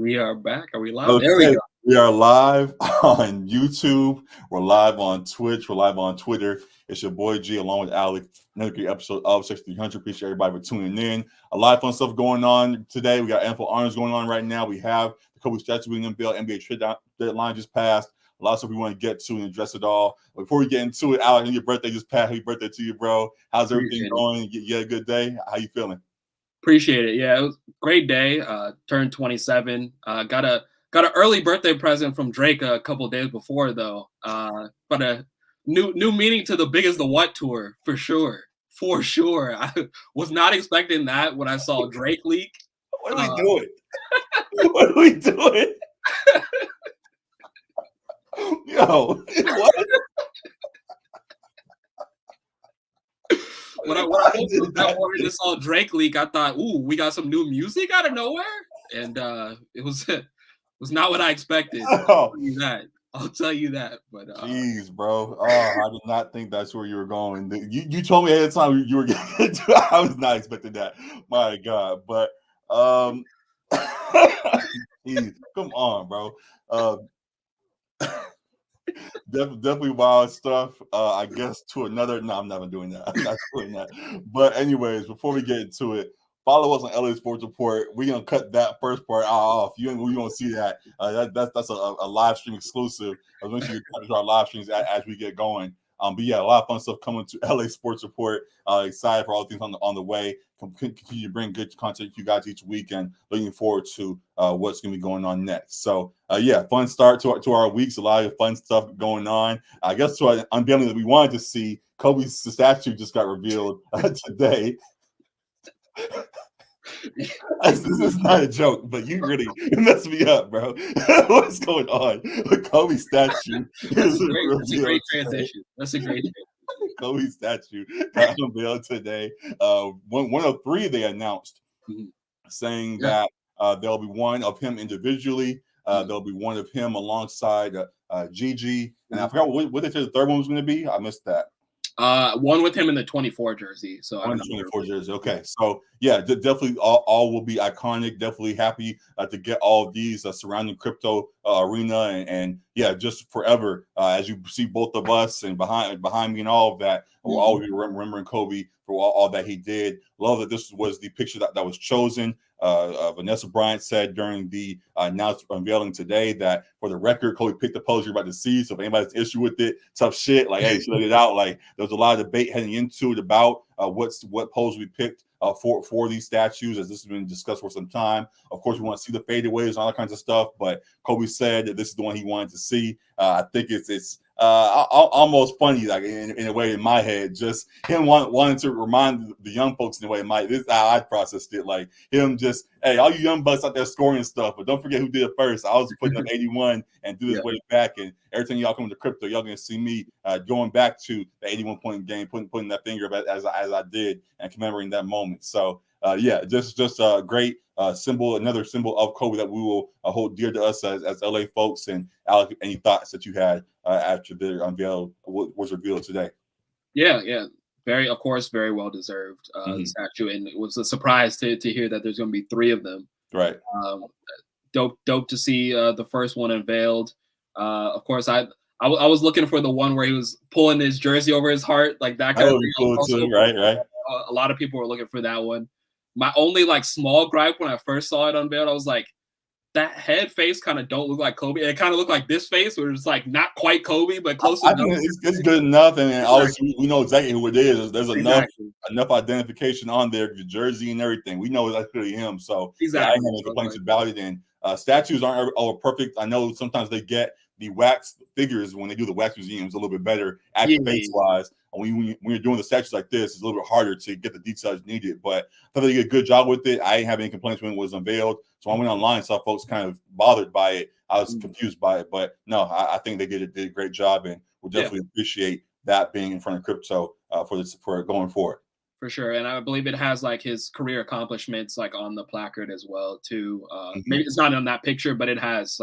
We are back. Are we live? There we Okay, go. we are live on YouTube. We're live on Twitch. We're live on Twitter. It's your boy G along with Alec. Another great episode of 6300. Appreciate everybody for tuning in. A lot of fun stuff going on today. We got NFL honors going on right now. We have the Kobe statue being unveiled. NBA trade deadline just passed. A lot of stuff we want to get to and address it all. Before we get into it, Alec, your birthday just passed. Happy birthday to you, bro. How's everything Appreciate it. going? You had a good day? How you feeling? Appreciate it. Yeah, it was a great day. Turned 27. Got an early birthday present from Drake a couple days before though. But a new meaning to the Big Is the What tour for sure. For sure. I was not expecting that when I saw Drake leak. What are we doing? What are we doing? Yo, what? When I woke up that morning and saw Drake leak, I thought, "Ooh, we got some new music out of nowhere," and it was not what I expected. I'll tell you that. But jeez, bro, I did not think that's where you were going. You told me ahead of time you were getting to. I was not expecting that. My God, but geez, come on, bro. Definitely wild stuff. I guess to another. No, I'm never doing that. I'm not doing that. But anyways, before we get into it, follow us on LA Sports Report. We're gonna cut that first part off. We won't see that. That's a live stream exclusive. Make sure you catch our live streams as we get going. But yeah, a lot of fun stuff coming to LA Sports Report. Excited for all things on the way. Continue to bring good content to you guys each week, and looking forward to what's going to be going on next. So yeah, fun start to our weeks. A lot of fun stuff going on. I guess to our unveiling that we wanted to see, Kobe's statue just got revealed today. This is not a joke, but you really messed me up, bro. What's going on? Kobe statue. That's a great transition. That's a great transition. Kobe statue got unveiled today. One of three they announced, saying that there'll be one of him individually. There'll be one of him alongside Gigi, and I forgot what they said the third one was going to be. I missed that. One with him in the 24 jersey. So on the 24 jersey. Okay, so yeah, definitely all will be iconic. Definitely happy to get all of these surrounding crypto arena and yeah, just forever. As you see both of us and behind me and all of that, we'll always be remembering Kobe for all that he did. Love that this was the picture that was chosen. Vanessa Bryant said during the unveiling today that for the record, Kobe picked the pose you're about to see. So if anybody's issue with it, tough shit, like, hey, she let it out. Like, there was a lot of debate heading into it about what pose we picked for these statues, as this has been discussed for some time. Of course, we want to see the fadeaways and all that kinds of stuff, but Kobe said that this is the one he wanted to see. I think it's almost funny, like in a way, in my head, just him wanting to remind the young folks in a way. This is how I processed it, like him just, hey, all you young bucks out there scoring and stuff, but don't forget who did it first. I was putting up 81 and do this way back, and every time y'all come to crypto, y'all gonna see me going back to the 81-point game, putting that finger up as I did and commemorating that moment. So yeah, just a great symbol, another symbol of Kobe that we will hold dear to us as LA folks. And Alec, any thoughts that you had after the unveil was revealed today? Yeah. Of course, very well deserved statue, and it was a surprise to hear that there's going to be three of them. Right. Dope to see the first one unveiled. Of course, I was looking for the one where he was pulling his jersey over his heart, like that kind of thing. Cool too, right. A lot of people were looking for that one. My only small gripe when I first saw it unveiled, I was like, that head face kind of don't look like Kobe. It kind of looked like this face, where it's like not quite Kobe, but close enough. It's good enough, and obviously we know exactly who it is. There's enough identification on there, the jersey and everything. We know that's really him. So I ain't gonna complain about it. And statues aren't all perfect. I know sometimes they get the wax figures when they do the wax museums a little bit better face wise. When you're doing the statues like this, it's a little bit harder to get the details needed. But I thought they did a good job with it. I didn't have any complaints when it was unveiled. So I went online, saw folks kind of bothered by it. I was confused by it. But no, I think they did a great job, and we'll definitely appreciate that being in front of crypto for going forward. For sure. And I believe it has his career accomplishments on the placard as well too. Maybe it's not on that picture, but it has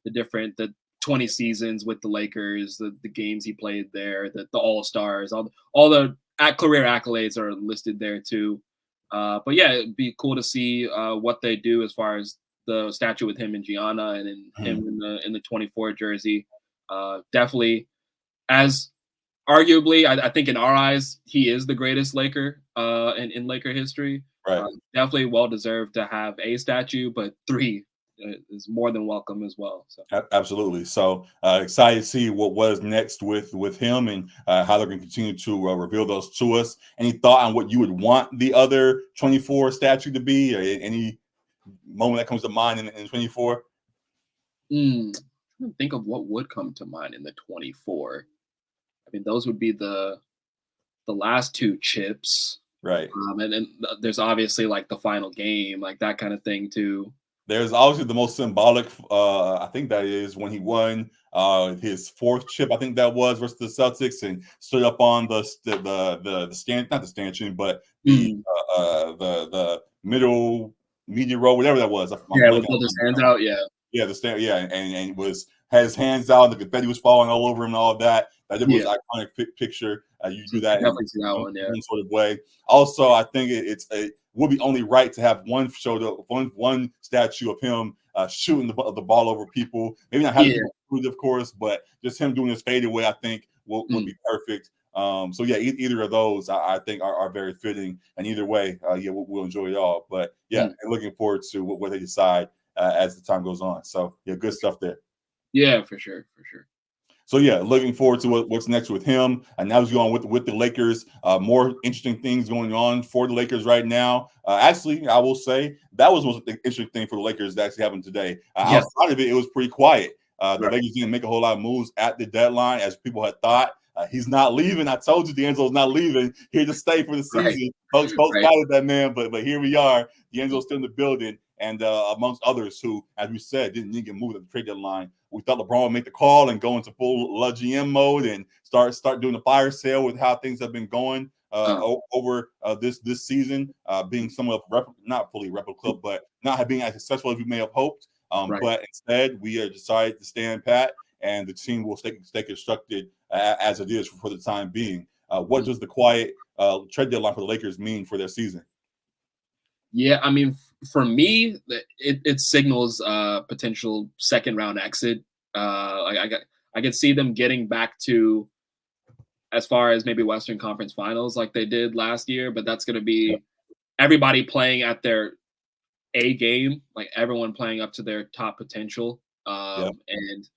the 20 seasons with the Lakers, the games he played there, the All-Stars, all the career accolades are listed there too. But yeah, it'd be cool to see what they do as far as the statue with him and Gianna, and then him in the 24 jersey. Definitely, as arguably, I think in our eyes, he is the greatest Laker in Laker history. Right. Definitely well deserved to have a statue, but 3 is more than welcome as well. So. Absolutely. So excited to see what is next with him and how they're going to continue to reveal those to us. Any thought on what you would want the other 24 statue to be? Or any moment that comes to mind in 24? Think of what would come to mind in the 24. I mean, those would be the last 2 chips. Right. And then there's obviously like the final game, like that kind of thing too. There's obviously the most symbolic, I think that is when he won his 4th chip, I think that was, versus the Celtics, and stood up on the stand, not the stanchion, but the middle media row, whatever that was. With both his hands out, yeah, the stand, and had his hands out, and the confetti was falling all over him, and all of that. That was an iconic picture. You do that definitely see that one, in sort of way. Also, I think it would be only right to have one statue of him shooting the ball over people. Maybe not having it, of course, but just him doing his fadeaway, I think would be perfect. So yeah, either of those I think are very fitting, and either way, we'll enjoy it all. But and looking forward to what they decide as the time goes on. So yeah, good stuff there. Yeah, for sure. So yeah, looking forward to what's next with him. And now he's going with the Lakers. More interesting things going on for the Lakers right now. Actually, I will say that was the most interesting thing for the Lakers that actually happened today. Outside of it, it was pretty quiet. The Lakers didn't make a whole lot of moves at the deadline as people had thought. He's not leaving. I told you D'Angelo's not leaving. Here to stay for the season. Folks doubted that man, but here we are. D'Angelo's still in the building. And amongst others who, as we said, didn't need to get moved at the trade deadline. We thought LeBron would make the call and go into full GM mode and start doing the fire sale with how things have been going over this season, being somewhat not fully replica, but not being as successful as we may have hoped. But instead, we have decided to stand pat, and the team will stay constructed as it is for the time being. What does the quiet trade deadline for the Lakers mean for their season? Yeah, I mean, for me, it signals potential second round exit. I could see them getting back to as far as maybe Western Conference Finals like they did last year, but that's going to be everybody playing at their A game, like everyone playing up to their top potential. And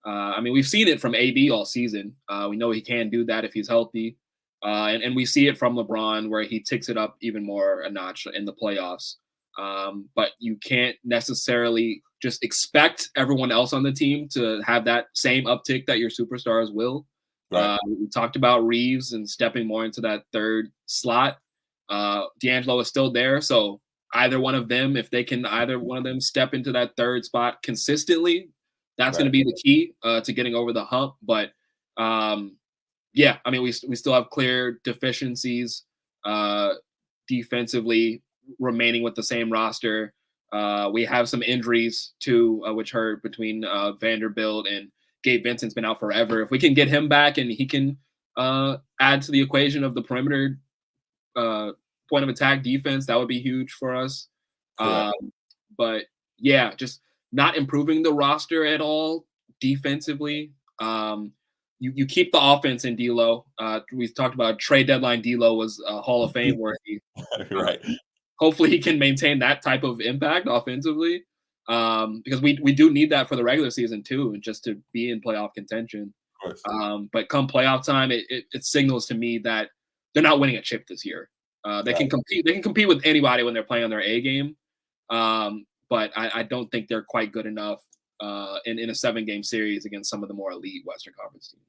I mean, we've seen it from AD all season. We know he can do that if he's healthy. And we see it from LeBron where he ticks it up even more a notch in the playoffs. But you can't necessarily just expect everyone else on the team to have that same uptick that your superstars will. We talked about Reeves and stepping more into that third slot. D'Angelo is still there. So either one of them, if they can either one of them step into that third spot consistently, that's going to be the key to getting over the hump. But yeah, I mean, we still have clear deficiencies defensively remaining with the same roster. We have some injuries too, which hurt between Vanderbilt and Gabe Vincent's been out forever. If we can get him back and he can add to the equation of the perimeter point of attack defense, that would be huge for us. But yeah, just not improving the roster at all defensively. You keep the offense in D'Lo. We talked about trade deadline. D'Lo was Hall of Fame worthy. Hopefully he can maintain that type of impact offensively, because we do need that for the regular season too, just to be in playoff contention. But come playoff time, it signals to me that they're not winning a chip this year. They can compete. They can compete with anybody when they're playing on their A game. But I don't think they're quite good enough in a 7-game series against some of the more elite Western Conference teams.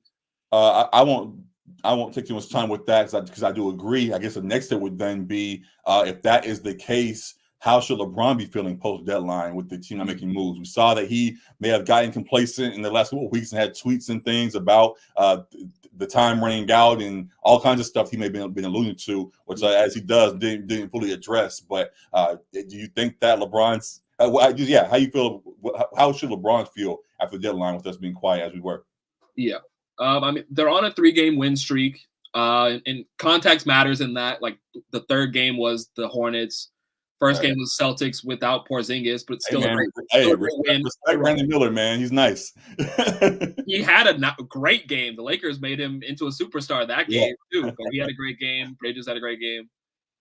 I won't take too much time with that because I do agree. I guess the next step would then be if that is the case, how should LeBron be feeling post deadline with the team not making moves? We saw that he may have gotten complacent in the last couple of weeks and had tweets and things about the time running out and all kinds of stuff he may have been alluding to, which as he does didn't fully address. But do you think that LeBron's how you feel? How should LeBron feel after the deadline with us being quiet as we were? Yeah. I mean, they're on a 3-game win streak, and context matters in that. Like the third game was the Hornets. First game was Celtics without Porzingis, but still hey, man, still a great win. Respect Brandon Miller, man. He's nice. He had a great game. The Lakers made him into a superstar that game too. But he had a great game. Bridges had a great game.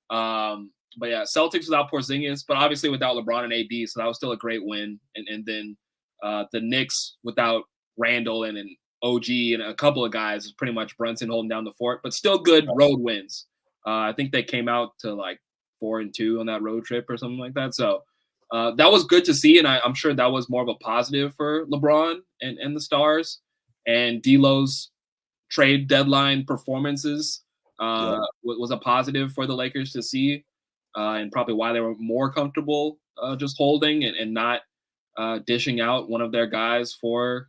But yeah, Celtics without Porzingis, but obviously without LeBron and AD, so that was still a great win. And then the Knicks without Randall and OG and a couple of guys, pretty much Brunson holding down the fort, but still good road wins. I think they came out to like 4-2 on that road trip or something like that. So that was good to see, and I'm sure that was more of a positive for LeBron and the Stars. And D'Lo's trade deadline performances was a positive for the Lakers to see, and probably why they were more comfortable just holding and not dishing out one of their guys for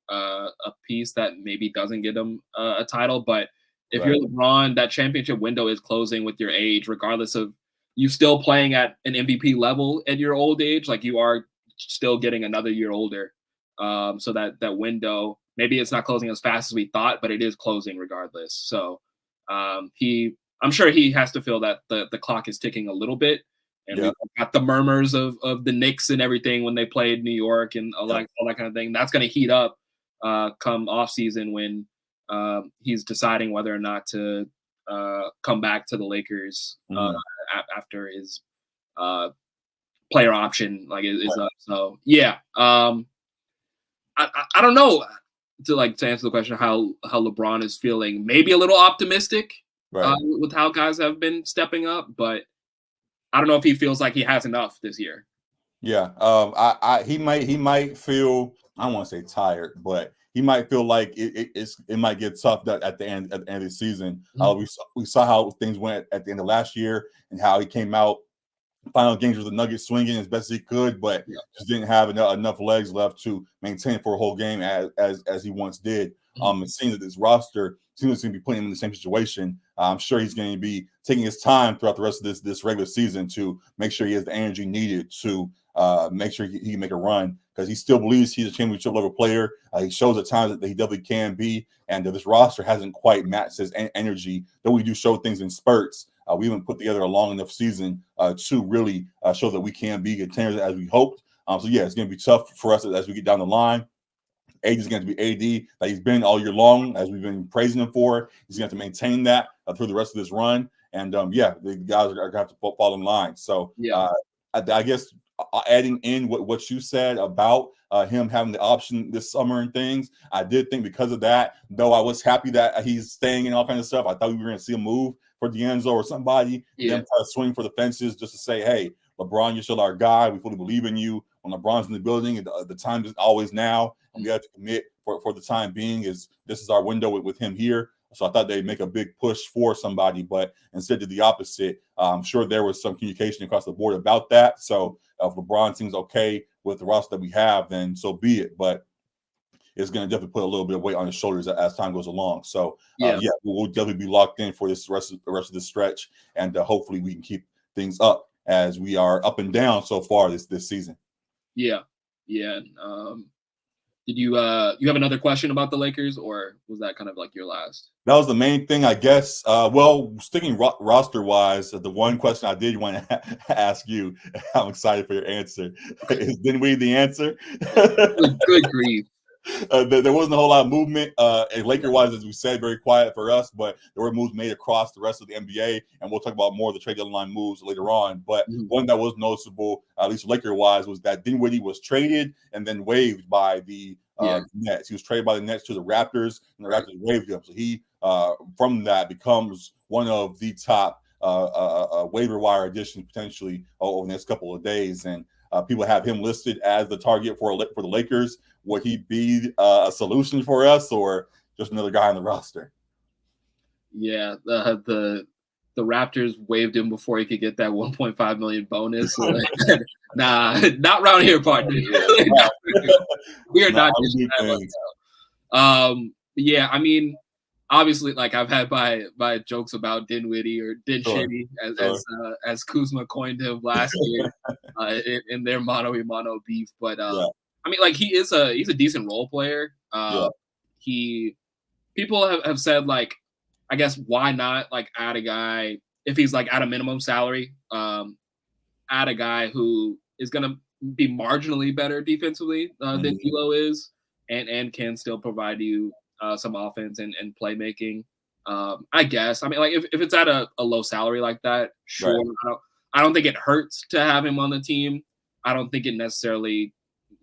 a piece that maybe doesn't get them a title. But if you're LeBron, that championship window is closing with your age, regardless of you still playing at an MVP level at your old age. Like, you are still getting another year older. So that window, maybe it's not closing as fast as we thought, but it is closing regardless. So I'm sure he has to feel that the clock is ticking a little bit. And we got the murmurs of the Knicks and everything when they played New York and all that kind of thing. That's going to heat up come off season when he's deciding whether or not to come back to the Lakers after his player option is up. So yeah, I don't know to answer the question how LeBron is feeling. Maybe a little optimistic with how guys have been stepping up, but I don't know if he feels like he has enough this year. Yeah, he might feel, I don't want to say tired, but he might feel like it might get tough at the end of the season. We saw how things went at the end of last year and how he came out final games with the Nuggets swinging as best as he could, but just didn't have enough legs left to maintain for a whole game as he once did. It seems that this roster seems to be putting him in the same situation. I'm sure he's going to be taking his time throughout the rest of this regular season to make sure he has the energy needed to make sure he can make a run, because he still believes he's a championship level player. He shows at times that he definitely can be, and this roster hasn't quite matched his energy, though we do show things in spurts. We haven't put together a long enough season to really show that we can be contenders as we hoped. So yeah, it's going to be tough for us as we get down the line. AD is going to be AD that he's been all year long, as we've been praising him for. He's going to have to maintain that through the rest of this run. And the guys are going to have to fall in line. So I guess adding in what you said about him having the option this summer and things, I did think because of that, though I was happy that he's staying and all kinds of stuff, I thought we were going to see a move for D'Angelo or somebody, them try to swing for the fences just to say, hey, LeBron, you're still our guy. We fully believe in you. When LeBron's in the building, the time is always now. And we have to commit for the time being. This is our window with him here. So I thought they'd make a big push for somebody, but instead did the opposite. I'm sure there was some communication across the board about that. So if LeBron seems okay with the roster that we have, then so be it. But it's going to definitely put a little bit of weight on his shoulders as time goes along. So we'll definitely be locked in for the rest of this stretch, and hopefully we can keep things up as we are up and down so far this season. Yeah. Did you have another question about the Lakers, or was that kind of like your last? That was the main thing, I guess. Well, sticking roster wise, the one question I did want to ask you, I'm excited for your answer. Is Dinwiddie the answer? Good grief. There wasn't a whole lot of movement, Laker-wise, as we said, very quiet for us, but there were moves made across the rest of the NBA, and we'll talk about more of the trade deadline moves later on. But one that was noticeable, at least Laker-wise, was that Dinwiddie was traded and then waived by the Nets. He was traded by the Nets to the Raptors, and the Raptors waived him. So he, from that, becomes one of the top waiver wire additions potentially over the next couple of days. And people have him listed as the target for the Lakers. Would he be a solution for us, or just another guy on the roster? Yeah, the Raptors waived him before he could get that $1.5 million bonus. So nah, not around here, partner. We are not doing that. Yeah, I mean, obviously, like I've had my jokes about Dinwiddie or Din Shitty, as Kuzma coined him last year in their mano-a-mano beef. But I mean, like he's a decent role player. People have said, like, I guess why not like add a guy if he's like at a minimum salary, add a guy who is going to be marginally better defensively than D'Lo is, and can still provide you some offense and playmaking. I guess. I mean, like if it's at a low salary like that, sure. Right. I don't think it hurts to have him on the team. I don't think it necessarily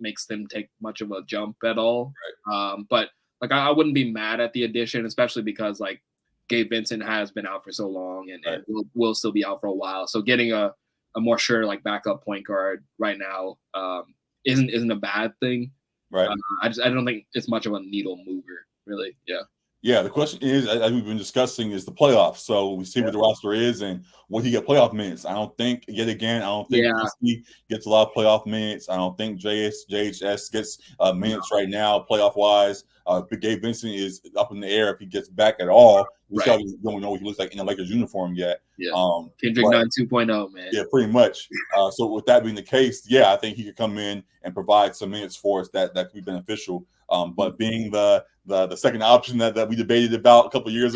makes them take much of a jump at all. Right. But like I wouldn't be mad at the addition, especially because like Gabe Vincent has been out for so long and, right. and will still be out for a while. So getting a more sure like backup point guard right now isn't a bad thing. Right. I don't think it's much of a needle mover, really. Yeah. Yeah, the question is, as we've been discussing, is the playoffs. So we see what the roster is and will he get playoff minutes. I don't think, yet again, he gets a lot of playoff minutes. I don't think JHS gets minutes right now, playoff-wise. Gabe Vincent is up in the air if he gets back at all. We don't know what he looks like in a Lakers uniform yet. Yeah. Kendrick Nunn 2.0, man. Yeah, pretty much. So with that being the case, yeah, I think he could come in and provide some minutes for us that could be beneficial. But being the second option that we debated about a year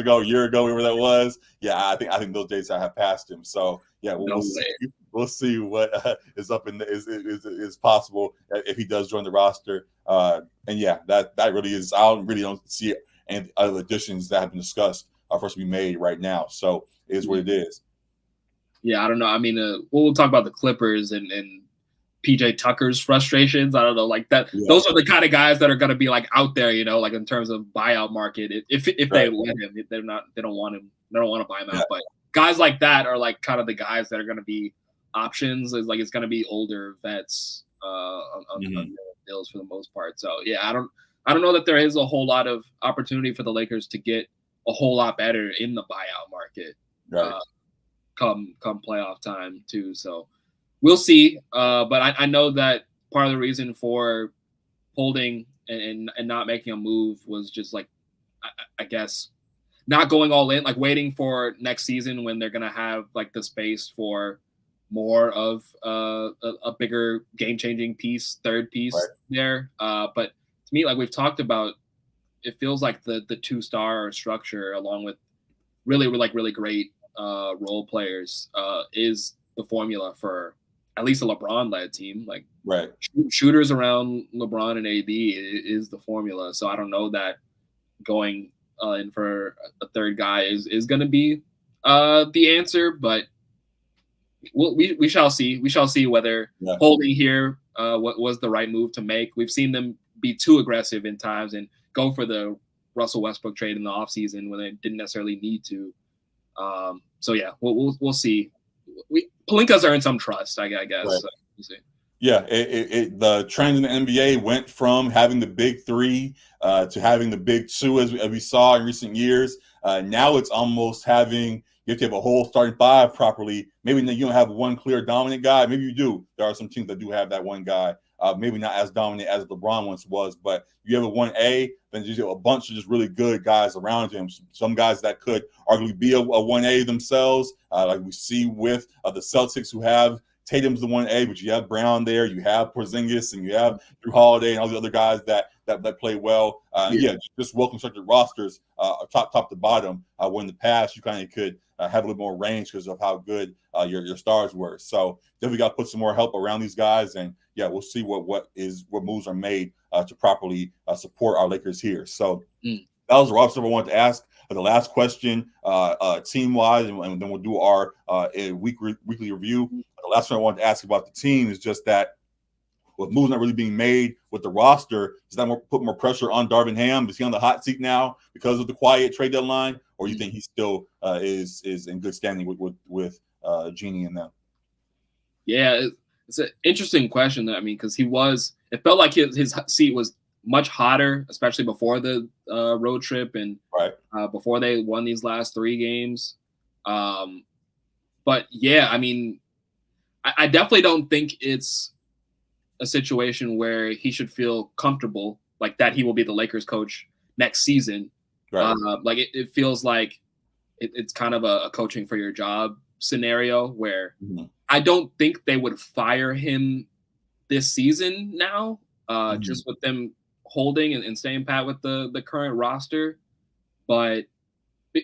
ago, whatever that was, yeah, I think those days I have passed him. So yeah, we'll see what is up in is possible if he does join the roster. And yeah, that really is. I really don't see any other additions that have been discussed for us to be made right now. So it is what it is. Yeah, I don't know. I mean, we'll talk about the Clippers and PJ Tucker's frustrations. I don't know, like that. Yeah. Those are the kind of guys that are going to be like out there, you know, like in terms of buyout market. If they let him, if they don't want him, they don't want to buy him out. But guys like that are like kind of the guys that are going to be options. It's like it's going to be older vets on deals for the most part. So yeah, I don't know that there is a whole lot of opportunity for the Lakers to get a whole lot better in the buyout market come playoff time too. So. We'll see, but I know that part of the reason for holding and not making a move was just like, I guess, not going all in, like waiting for next season when they're going to have like the space for more of a bigger game-changing third piece there. But to me, like we've talked about, it feels like the two-star structure along with really great role players is the formula for at least a LeBron-led team. Like shooters around LeBron and AD is the formula. So I don't know that going in for a third guy is going to be the answer, but we shall see. We shall see whether holding here what was the right move to make. We've seen them be too aggressive in times and go for the Russell Westbrook trade in the offseason when they didn't necessarily need to. So yeah, we'll see. Pelinka's earned some trust, I guess. Right. So we'll see. Yeah, the trend in the NBA went from having the big three to having the big two, as we saw in recent years. Now it's almost having you have to have a whole starting five properly. Maybe you don't have one clear dominant guy. Maybe you do. There are some teams that do have that one guy. Maybe not as dominant as LeBron once was, but you have a 1A, then you have a bunch of just really good guys around him. Some guys that could arguably be a 1A themselves, like we see with the Celtics, who have Tatum's the 1A, but you have Brown there, you have Porzingis, and you have Drew Holiday and all the other guys that play well. Just well-constructed rosters, top to bottom, when in the past you kind of could have a little more range because of how good your stars were. So definitely got to put some more help around these guys, and we'll see what moves are made to properly support our Lakers here. So that was the roster I wanted to ask. The last question, team-wise, and then we'll do our weekly review. The last one I wanted to ask about the team is just that with moves not really being made with the roster, does that put more pressure on Darvin Ham? Is he on the hot seat now because of the quiet trade deadline, or you think he still is in good standing with Jeanie and them? Yeah, it's an interesting question. I mean, because it felt like his seat was much hotter, especially before the road trip and before they won these last 3 games. But yeah, I mean, I definitely don't think it's a situation where he should feel comfortable like that he will be the Lakers coach next season. Like it feels like it's kind of a coaching for your job scenario where I don't think they would fire him this season now, just with them holding and staying pat with the current roster. But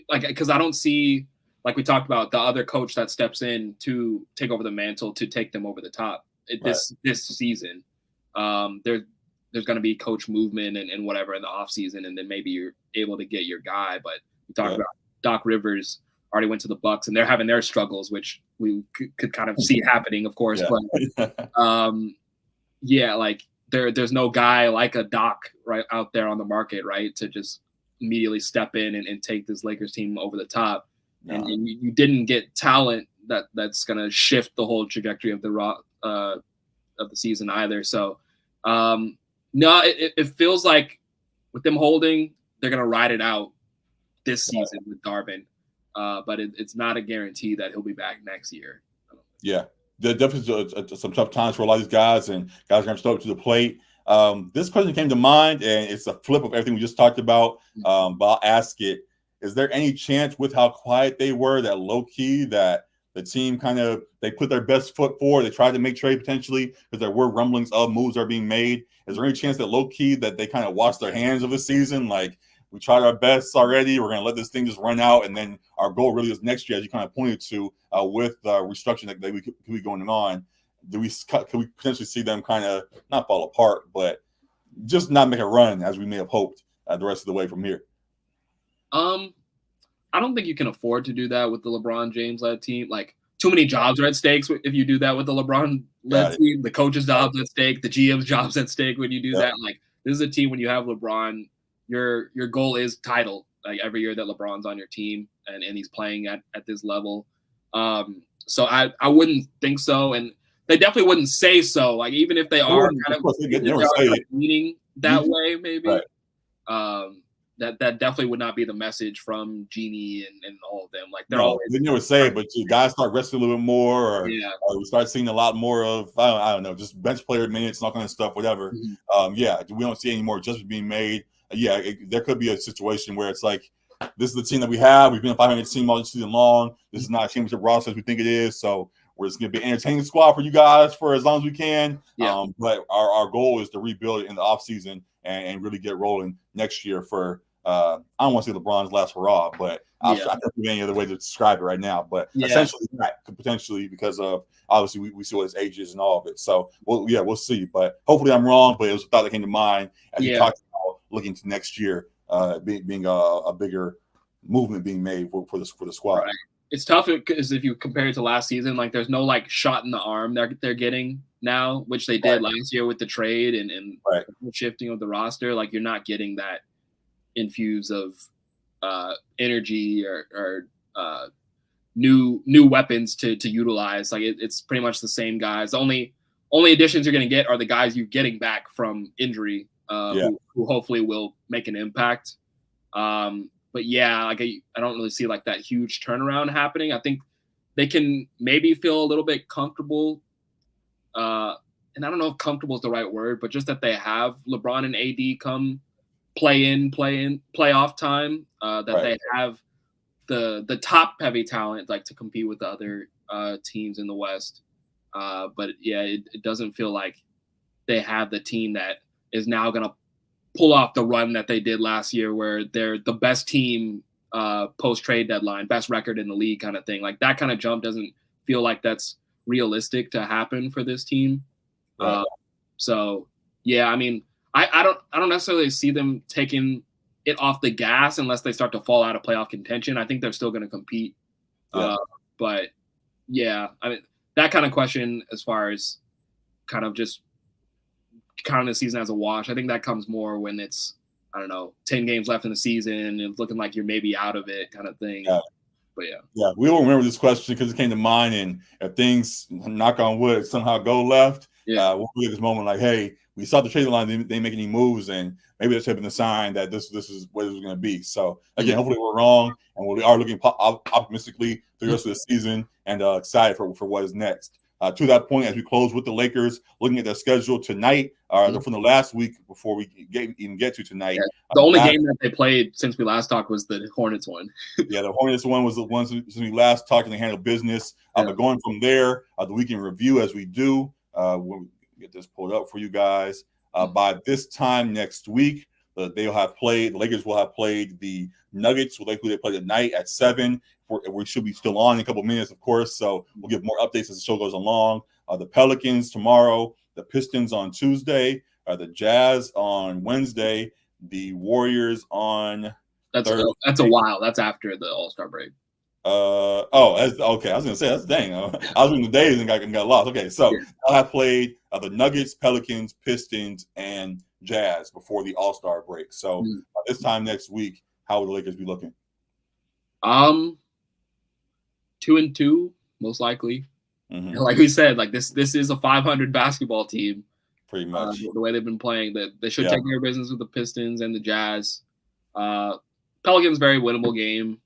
like, because I don't see like we talked about, the other coach that steps in to take over the mantle to take them over the top this season. There's going to be coach movement and whatever in the offseason, and then maybe you're able to get your guy. But we talked about Doc Rivers already went to the Bucks, and they're having their struggles, which we could kind of see happening, of course. But like there's no guy like a Doc right out there on the market, right, to just immediately step in and take this Lakers team over the top. No. And you didn't get talent that's going to shift the whole trajectory of the season either. So no, it feels like with them holding, they're going to ride it out this season with Darvin. But it's not a guarantee that he'll be back next year. Yeah, there definitely some tough times for a lot of these guys, and guys are going to step up to the plate. This question came to mind, and it's a flip of everything we just talked about. But I'll ask it: is there any chance, with how quiet they were, that low key that the team they put their best foot forward? They tried to make trade potentially because there were rumblings of moves are being made. Is there any chance that low key that they kind of washed their hands of the season? Like, we tried our best already. We're going to let this thing just run out. And then our goal really is next year, as you kind of pointed to, with the restructuring that we could be going on. Can we potentially see them kind of not fall apart, but just not make a run as we may have hoped the rest of the way from here? I don't think you can afford to do that with the LeBron James-led team. Like, too many jobs are at stake if you do that with the LeBron-led team. The coach's job's at stake. The GM's job's at stake when you do that. Like, this is a team when you have LeBron – your goal is title, like every year that LeBron's on your team and he's playing at this level. So I wouldn't think so. And they definitely wouldn't say so. Like, even if they are kind of meaning that way, maybe, that definitely would not be the message from Jeanie and all of them. Like, they're always they never say it, but you guys start resting a little bit more, or we start seeing a lot more of I don't know, just bench player minutes and all kind of stuff, whatever. Mm-hmm. We don't see any more adjustments being made. There could be a situation where it's like, this is the team that we have. We've been a 500 team all season long. This is not a championship roster as we think it is. So we're just going to be an entertaining squad for you guys for as long as we can. But our goal is to rebuild it in the offseason and really get rolling next year for I don't want to say LeBron's last hurrah, but I can't think of any other way to describe it right now. But essentially that could potentially, because of obviously we see what his age is and all of it. So we'll see. But hopefully I'm wrong. But it was a thought that came to mind as you talked about looking to next year, being a bigger movement being made for the squad. Right. It's tough because if you compare it to last season, like, there's no like shot in the arm they're getting now, which they did last year with the trade and shifting of the roster. Like, you're not getting that infuse of energy or new weapons to utilize. Like, it's pretty much the same guys. The only additions you're going to get are the guys you're getting back from injury, who hopefully will make an impact. But like, I don't really see like that huge turnaround happening. I think they can maybe feel a little bit comfortable. And I don't know if comfortable is the right word, but just that they have LeBron and AD come playoff time, they have the top heavy talent, like, to compete with the other teams in the West. But it doesn't feel like they have the team that is now going to pull off the run that they did last year, where they're the best team post trade deadline, best record in the league kind of thing. Like, that kind of jump doesn't feel like that's realistic to happen for this team. I mean, I don't necessarily see them taking it off the gas unless they start to fall out of playoff contention. I think they're still going to compete. I mean, that kind of question, as far as kind of just counting the season as a wash, I think that comes more when it's, I don't know, 10 games left in the season and it's looking like you're maybe out of it kind of thing. But we will remember this question because it came to mind, and if things, knock on wood, somehow go left, we'll be at this moment like, hey, we saw the trade line, they didn't make any moves, and maybe that's been a sign that this is what it was going to be. So again, hopefully we're wrong, and we are looking optimistically through the rest of the season, and excited for what is next. To that point, as we close with the Lakers, looking at their schedule tonight, from the last week before we even get to tonight. The only game that they played since we last talked was the Hornets one. The Hornets one was the one since we last talked, and they handled business. But going from there, the weekend review, as we do, when we get this pulled up for you guys, by this time next week, they'll have played. The Lakers will have played the Nuggets, who they play tonight at 7. We should be still on in a couple of minutes, of course. So we'll give more updates as the show goes along. The Pelicans tomorrow, the Pistons on Tuesday, the Jazz on Wednesday, the Warriors on Thursday. That's a while. That's after the All-Star break. That's, okay. I was gonna say that's dang. I was reading the days and got lost. Okay, so I'll have played the Nuggets, Pelicans, Pistons, and Jazz before the All-Star break. So this time next week, how will the Lakers be looking? 2-2, most likely. Like we said, like this is a 500 basketball team. Pretty much the way they've been playing. That they should take care of business with the Pistons and the Jazz. Pelicans very winnable game.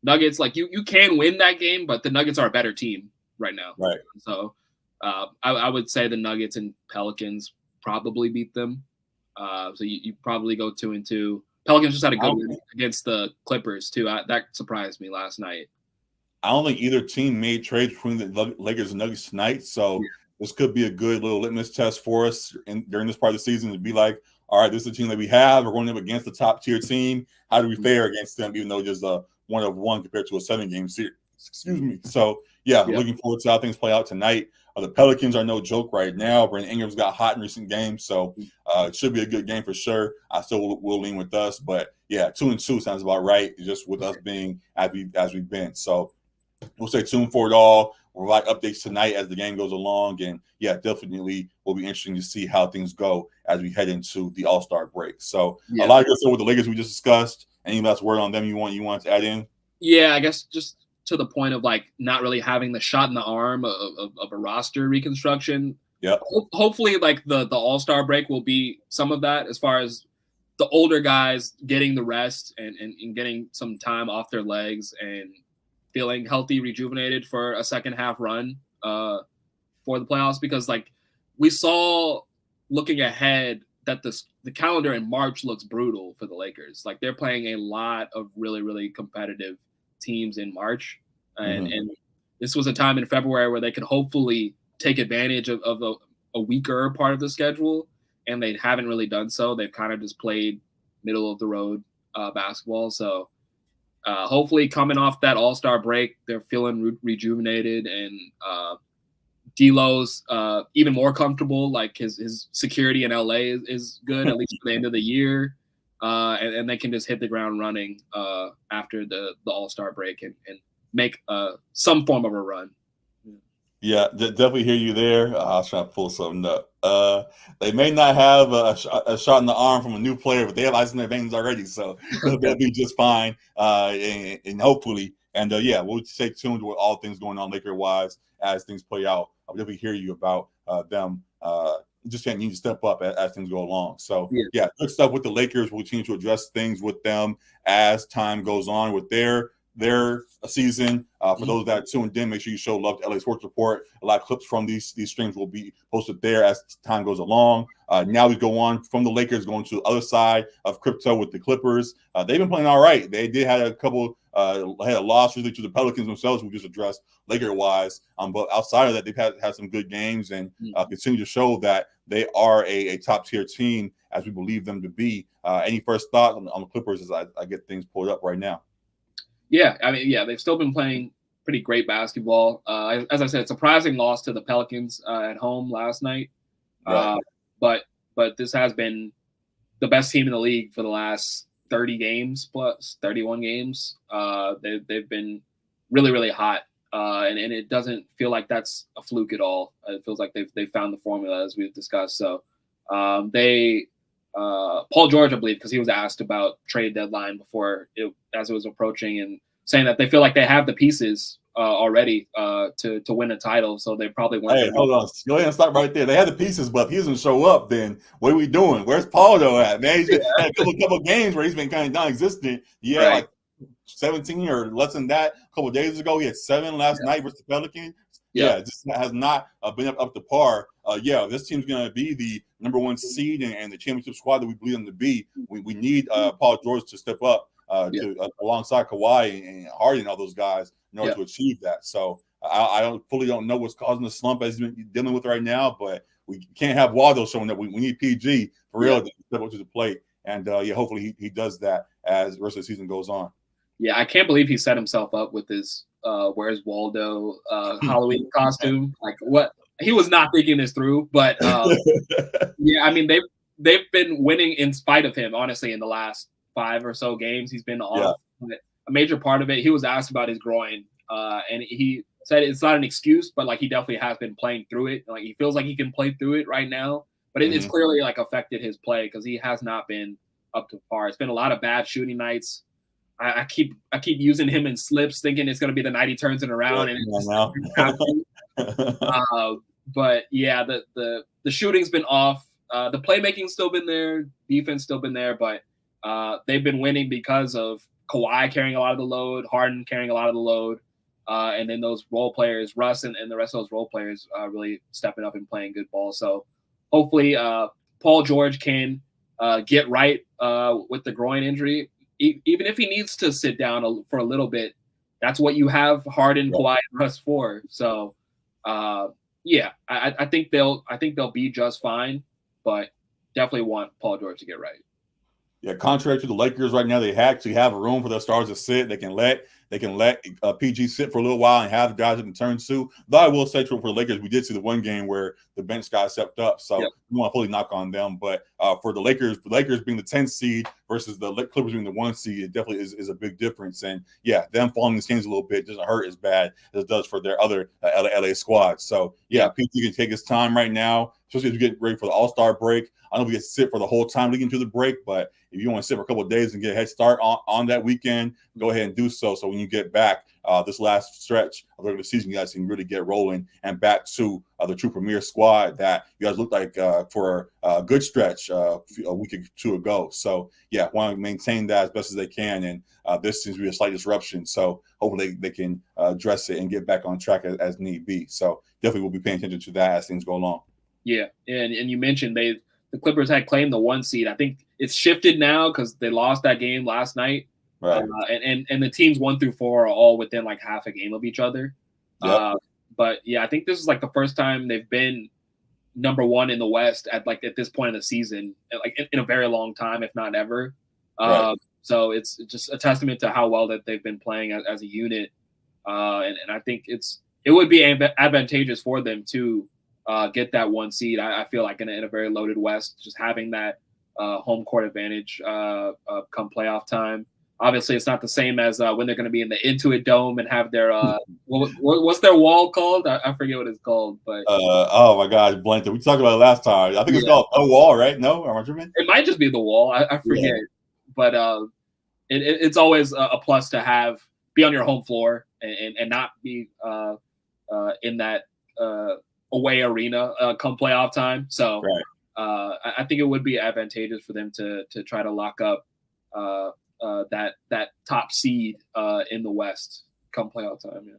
Nuggets, like you can win that game, but the Nuggets are a better team right now. Right. So I would say the Nuggets and Pelicans probably beat them. So you probably go 2-2. Pelicans just had a good win against the Clippers too. That surprised me last night. I don't think either team made trades between the Lakers and Nuggets tonight. So this could be a good little litmus test for us during this part of the season to be like, all right, this is the team that we have. We're going up against the top tier team. How do we fare against them, even though just a 1-1 compared to a 7-game series? Excuse me. So, looking forward to how things play out tonight. The Pelicans are no joke right now. Brandon Ingram's got hot in recent games, so it should be a good game for sure. I still will lean with us, but 2-2 sounds about right, just with us being as we've been. So we'll stay tuned for it all. We'll provide updates tonight as the game goes along, and definitely will be interesting to see how things go as we head into the All-Star break. So a lot of good stuff with the Lakers we just discussed. Any last word on them you want to add in? Yeah, I guess just to the point of like not really having the shot in the arm of a roster reconstruction. Yeah. Hopefully, like the All-Star break will be some of that as far as the older guys getting the rest and getting some time off their legs and feeling healthy, rejuvenated for a second half run for the playoffs. Because like we saw looking ahead that the calendar in March looks brutal for the Lakers. Like they're playing a lot of really, really competitive teams in March. And this was a time in February where they could hopefully take advantage of a weaker part of the schedule. And they haven't really done so. They've kind of just played middle of the road basketball. So hopefully coming off that All-Star break, they're feeling rejuvenated, and D'Lo's even more comfortable. Like his security in LA is good, at least for the end of the year. And they can just hit the ground running after the All-Star break and make some form of a run. Yeah, definitely hear you there. I was trying to pull something up. They may not have a shot in the arm from a new player, but they have ice in their veins already, so they'll be just fine. And hopefully, we'll stay tuned with all things going on Laker-wise as things play out. I'll definitely hear you about them. Just need to step up as things go along. So, good stuff with the Lakers. We'll continue to address things with them as time goes on with their season. For those that tuned in, make sure you show love to LA Sports Report. A lot of clips from these streams will be posted there as time goes along. Now we go on from the Lakers, going to the other side of crypto with the Clippers. They've been playing all right. They did have a couple had a loss really to the Pelicans themselves, we just addressed Laker-wise. But outside of that, they've had some good games and continue to show that they are a top-tier team as we believe them to be. Any first thought on the Clippers as I get things pulled up right now? Yeah, I mean, they've still been playing pretty great basketball. As I said, surprising loss to the Pelicans at home last night. Right. But this has been the best team in the league for the last 30 games plus 31 games. They've been really, really hot. And it doesn't feel like that's a fluke at all. It feels like they've found the formula, as we've discussed. So Paul George, I believe, because he was asked about trade deadline as it was approaching, and saying that they feel like they have the pieces already to win a title. So they probably weren't. Hey, hold on. Go ahead and stop right there. They had the pieces, but if he doesn't show up, then what are we doing? Where's Paul though at? Man, he's been had a couple of games where he's been kind of non-existent. Yeah, right. Like 17 or less than that a couple of days ago. He had 7 last night versus the Pelicans. Yeah, just has not been up to par. This team's going to be the number 1 seed and the championship squad that we believe them to be. We need Paul George to step up alongside Kawhi and Harden and all those guys in order to achieve that. So I fully don't know what's causing the slump as he's been dealing with right now, but we can't have Waldo showing up. We need PG for real to step up to the plate And yeah, hopefully he does that as the rest of the season goes on. Yeah, I can't believe he set himself up with his Where's Waldo Halloween costume. Like, what? He was not thinking this through, but yeah, I mean they've been winning in spite of him. Honestly, in the last 5 or so games, he's been off. Yeah. A major part of it, he was asked about his groin, and he said it's not an excuse, but like he definitely has been playing through it. Like he feels like he can play through it right now, but it's clearly like affected his play because he has not been up to par. It's been a lot of bad shooting nights. I keep using him in slips, thinking it's going to be the night he turns it around, and but yeah, the shooting's been off. The playmaking's still been there, defense still been there, but they've been winning because of Kawhi carrying a lot of the load, Harden carrying a lot of the load, and then those role players, Russ and the rest of those role players, really stepping up and playing good ball. So hopefully, Paul George can get right with the groin injury. Even if he needs to sit down for a little bit, that's what you have Harden, Kawhi, and Russ for. So, yeah, I think they'll be just fine, but definitely want Paul George to get right. Yeah, contrary to the Lakers right now, they actually have a room for their stars to sit. They can let PG sit for a little while and have the guys that can turn to. Though I will say for the Lakers, we did see the one game where the bench guys stepped up, so we want to fully knock on them. But for the Lakers being the 10th seed versus the Clippers being the 1 seed, it definitely is a big difference. And yeah, them falling the games a little bit doesn't hurt as bad as it does for their other LA squads. So yeah, PG can take his time right now, especially as we get ready for the All-Star break. I know we get to sit for the whole time leading to the break, but if you want to sit for a couple of days and get a head start on that weekend, go ahead and do so. So when you get back this last stretch of the regular season, you guys can really get rolling and back to the true premier squad that you guys looked like for a good stretch a week or two ago. So yeah, want to maintain that as best as they can. And this seems to be a slight disruption. So hopefully they can address it and get back on track as need be. So definitely we'll be paying attention to that as things go along. Yeah, and you mentioned the Clippers had claimed the 1 seed. I think it's shifted now because they lost that game last night. Right. And the teams 1 through 4 are all within like half a game of each other. Yep. But yeah, I think this is like the first time they've been number 1 in the West at this point in the season, like in a very long time, if not ever. Right. So it's just a testament to how well that they've been playing as a unit. And I think it would be advantageous for them to get that 1 seed. I feel like in a very loaded West, just having that home court advantage come playoff time. Obviously, it's not the same as when they're going to be in the Intuit Dome and have their what's their wall called? I forget what it's called, but oh my gosh, blanked it. We talked about it last time. I think it's called a wall, right? No, am I tripping? It might just be the wall. I forget, but it's always a plus to be on your home floor and not be in that away arena come playoff time. So I think it would be advantageous for them to try to lock up that top seed in the West come playoff time.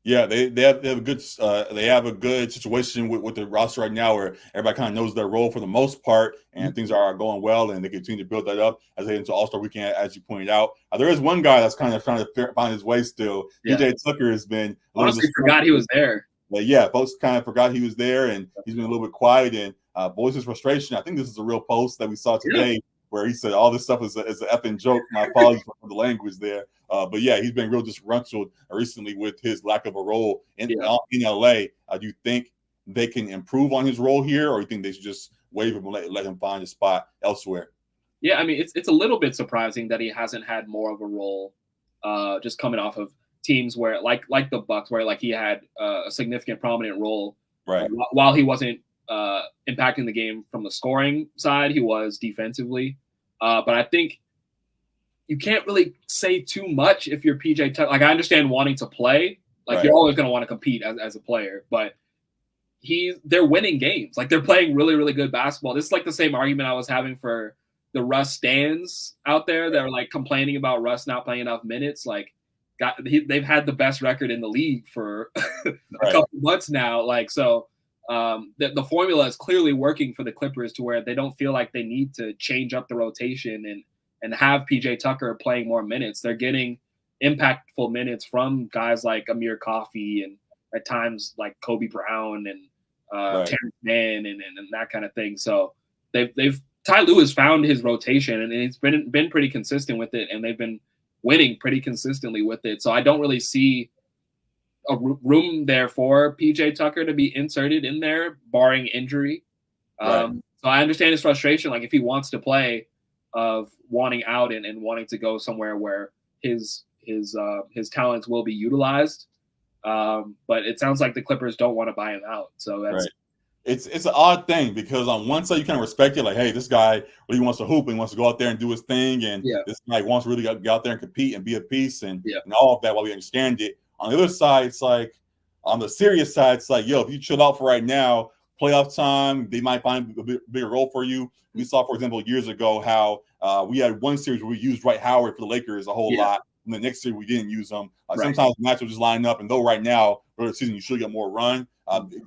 Yeah, they have a good situation with the roster right now where everybody kind of knows their role for the most part, and things are going well, and they continue to build that up as they head into All-Star weekend, as you pointed out. There is one guy that's kind of trying to find his way still. PJ Tucker has been honestly forgot he was there. But yeah, folks kind of forgot he was there, and he's been a little bit quiet and voices frustration. I think this is a real post that we saw today where he said all this stuff is an effing joke. My apologies for the language there. But yeah, he's been real disgruntled recently with his lack of a role in LA. Do you think they can improve on his role here, or you think they should just waive him and let him find a spot elsewhere? Yeah, I mean, it's a little bit surprising that he hasn't had more of a role just coming off of teams where like the Bucks, where like he had a significant prominent role while he wasn't impacting the game from the scoring side, he was defensively. But I think you can't really say too much if you're PJ Tucker. Like, I understand wanting to play. Like, you're always going to want to compete as a player. But they're winning games. Like, they're playing really, really good basketball. This is like the same argument I was having for the Russ stands out there that are, like, complaining about Russ not playing enough minutes. Like, they've had the best record in the league for a couple months now. Like, so the formula is clearly working for the Clippers to where they don't feel like they need to change up the rotation and have PJ Tucker playing more minutes. They're getting impactful minutes from guys like Amir Coffey and at times like Kobe Brown and Terrence Mann and that kind of thing. So they've Ty Lue has found his rotation, and he's been pretty consistent with it, and they've been winning pretty consistently with it. So I don't really see a room there for PJ Tucker to be inserted in there, barring injury. Right. So I understand his frustration, like if he wants to play, of wanting out and wanting to go somewhere where his talents will be utilized. But it sounds like the Clippers don't want to buy him out. So that's right. It's an odd thing because on one side you kind of respect it, like, hey, this guy really wants to hoop and wants to go out there and do his thing, and this guy wants to really get out there and compete and be a piece and all of that. While we understand it, on the other side, it's like on the serious side, it's like, yo, if you chill out for right now, playoff time, they might find a bigger role for you. We saw, for example, years ago how we had one series where we used Dwight Howard for the Lakers a whole lot. And the next year we didn't use them. Sometimes the matchups just line up, and though right now, early season, you should get more run.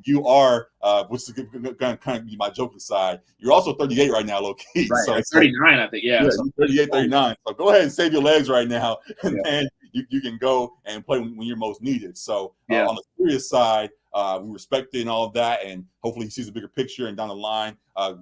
You are, which is going to kind of be my joking side. You're also 38 right now, low key. Right, so 39, I think. Yeah, so 38, 39. So go ahead and save your legs right now, and then you can go and play when you're most needed. So on the serious side, we respect it and all of that, and hopefully he sees a bigger picture, and down the line,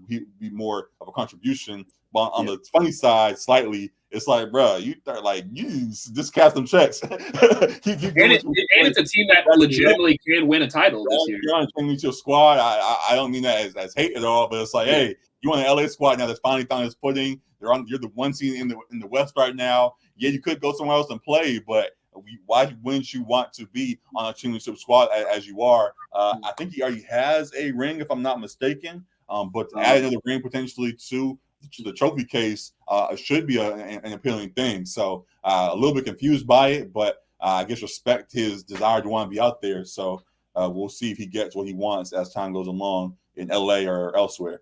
he'll be more of a contribution. But on the funny side, slightly, it's like, bro, you just cast them checks. And it's a team that legitimately can win a title this year. You're changing your squad. I don't mean that as hate at all, but it's like, hey, you want an LA squad now that's finally found its footing. You're the one seed in the West right now. Yeah, you could go somewhere else and play, but why wouldn't you want to be on a championship squad as you are? I think he already has a ring, if I'm not mistaken. But to add another ring potentially to the trophy case should be an appealing thing. So a little bit confused by it, but I guess respect his desire to want to be out there. So we'll see if he gets what he wants as time goes along in LA or elsewhere.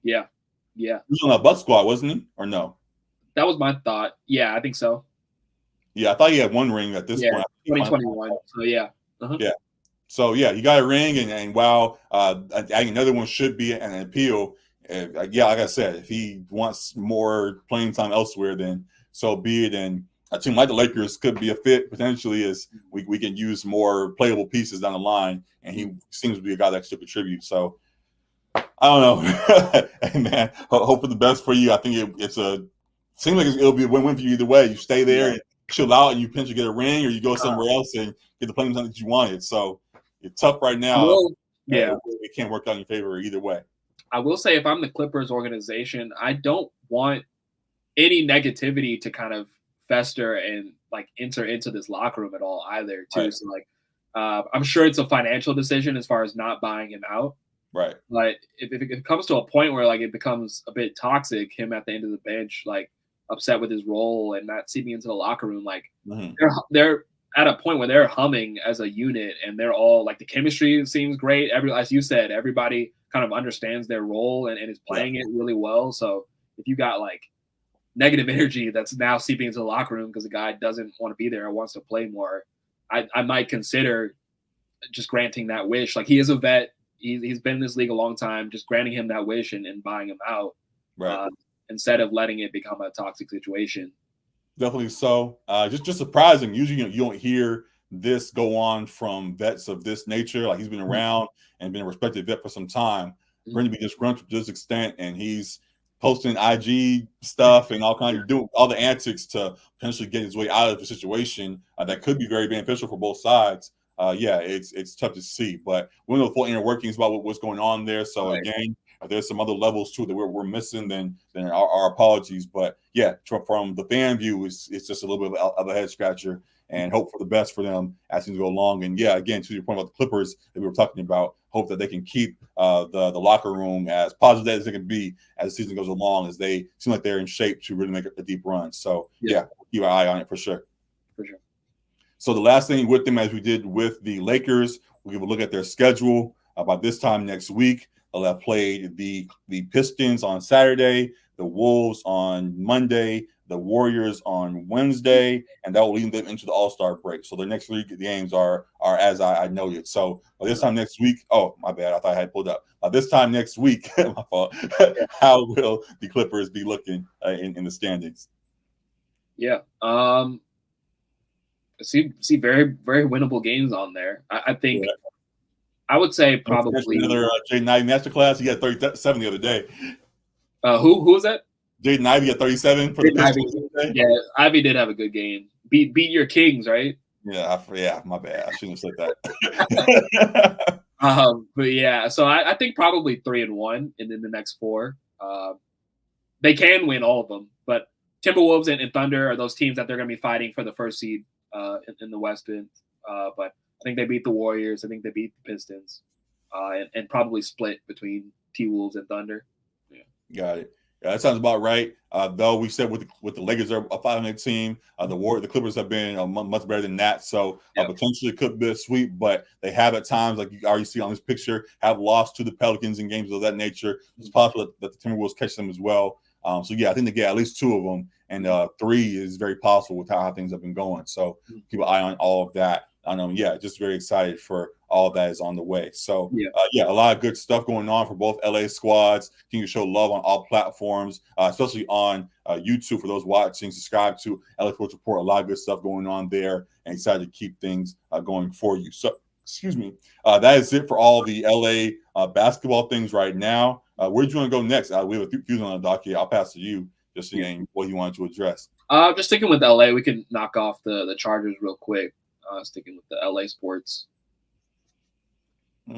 Yeah. He was on a Bucks squad, wasn't he? Or no? That was my thought. Yeah, I think so. Yeah, I thought he had one ring at this point. 2021. So yeah. Yeah. So yeah, he got a ring, and while adding another one should be an appeal. Like I said, if he wants more playing time elsewhere, then so be it. And a team like the Lakers could be a fit potentially, as we can use more playable pieces down the line, and he seems to be a guy that should contribute. So I don't know. Hey man, hope for the best for you. I think seems like it'll be a win-win for you either way. You stay there and chill out, and you potentially get a ring, or you go somewhere else and get the playing time that you wanted. So it's tough right now. It can't work out in your favor either way. I will say, if I'm the Clippers organization, I don't want any negativity to kind of fester and like enter into this locker room at all either, too. Right. So like, I'm sure it's a financial decision as far as not buying him out. Right. But if it comes to a point where like it becomes a bit toxic, him at the end of the bench, like upset with his role and not seeping into the locker room, like they're at a point where they're humming as a unit, and they're all like, the chemistry seems great. As you said, everybody kind of understands their role and is playing it really well. So if you got like negative energy that's now seeping into the locker room because the guy doesn't want to be there or wants to play more, I might consider just granting that wish. Like, he is a vet. He's been in this league a long time, just granting him that wish and buying him out, instead of letting it become a toxic situation. Definitely so. Just surprising. Usually you don't hear this go on from vets of this nature. Like, he's been around and been a respected vet for some time. Going to be disgruntled to this extent, and he's posting IG stuff and all kinds of doing all the antics to potentially get his way out of the situation that could be very beneficial for both sides. It's tough to see, but we know the full inner workings about what's going on there. So again, if there's some other levels too that we're missing, then our apologies. But yeah, from the fan view, it's just a little bit of a head scratcher, and hope for the best for them as things go along. And yeah, again, to your point about the Clippers that we were talking about, hope that they can keep the locker room as positive as it can be as the season goes along, as they seem like they're in shape to really make a deep run. So yeah, keep our eye on it for sure. For sure. So the last thing with them, as we did with the Lakers, we'll give a look at their schedule. About this time next week, they'll have played the Pistons on Saturday, the Wolves on Monday, the Warriors on Wednesday, and that will lead them into the All-Star break. So their next 3 games are as I noted. So by this time next week, oh, my bad, I thought I had pulled up. This time next week, my fault, how will the Clippers be looking in the standings? Yeah. See very, very winnable games on there. I think I would say probably another Jay Knight masterclass. He had 37 the other day. Who was that? Jaden Ivey at 37 for the Pistons. Yeah, Ivy did have a good game. Beat your Kings, right? Yeah, my bad. I shouldn't have said that. But yeah, so I think probably 3-1, and then the next 4. They can win all of them, but Timberwolves and Thunder are those teams that they're going to be fighting for the first seed in the West. But I think they beat the Warriors. I think they beat the Pistons, and probably split between T-Wolves and Thunder. Yeah. Got it. Yeah, that sounds about right. Though we said with the Lakers are a 500 team, the Clippers have been much better than that. So potentially could be a sweep, but they have at times, like you already see on this picture, have lost to the Pelicans in games of that nature. It's possible that the Timberwolves catch them as well. So yeah, I think they get at least 2 of them, and 3 is very possible with how things have been going. So keep an eye on all of that. Just very excited for all that is on the way. So a lot of good stuff going on for both LA squads. Continue to show love on all platforms, especially on YouTube for those watching. Subscribe to LA Sports Report. A lot of good stuff going on there, and excited to keep things going for you. So, excuse me. That is it for all the LA basketball things right now. Where do you want to go next? We have a few on the docket. I'll pass to you, just seeing what you wanted to address. Just sticking with LA, we can knock off the Chargers real quick. Sticking with the LA sports. Your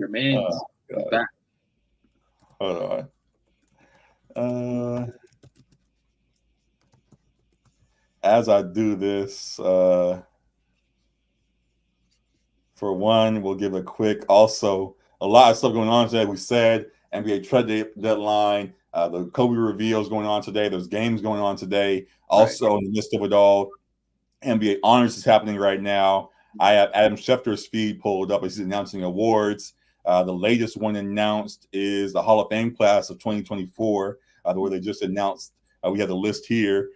man back. Hold on. As I do this, for one, we'll give a quick. Also, a lot of stuff going on today. We said NBA trade deadline. The Kobe reveals going on today. There's games going on today. Also, in the midst of it all, NBA Honors is happening right now. I have Adam Schefter's feed pulled up as he's announcing awards. The latest one announced is the Hall of Fame class of 2024, where they just announced. We have the list here.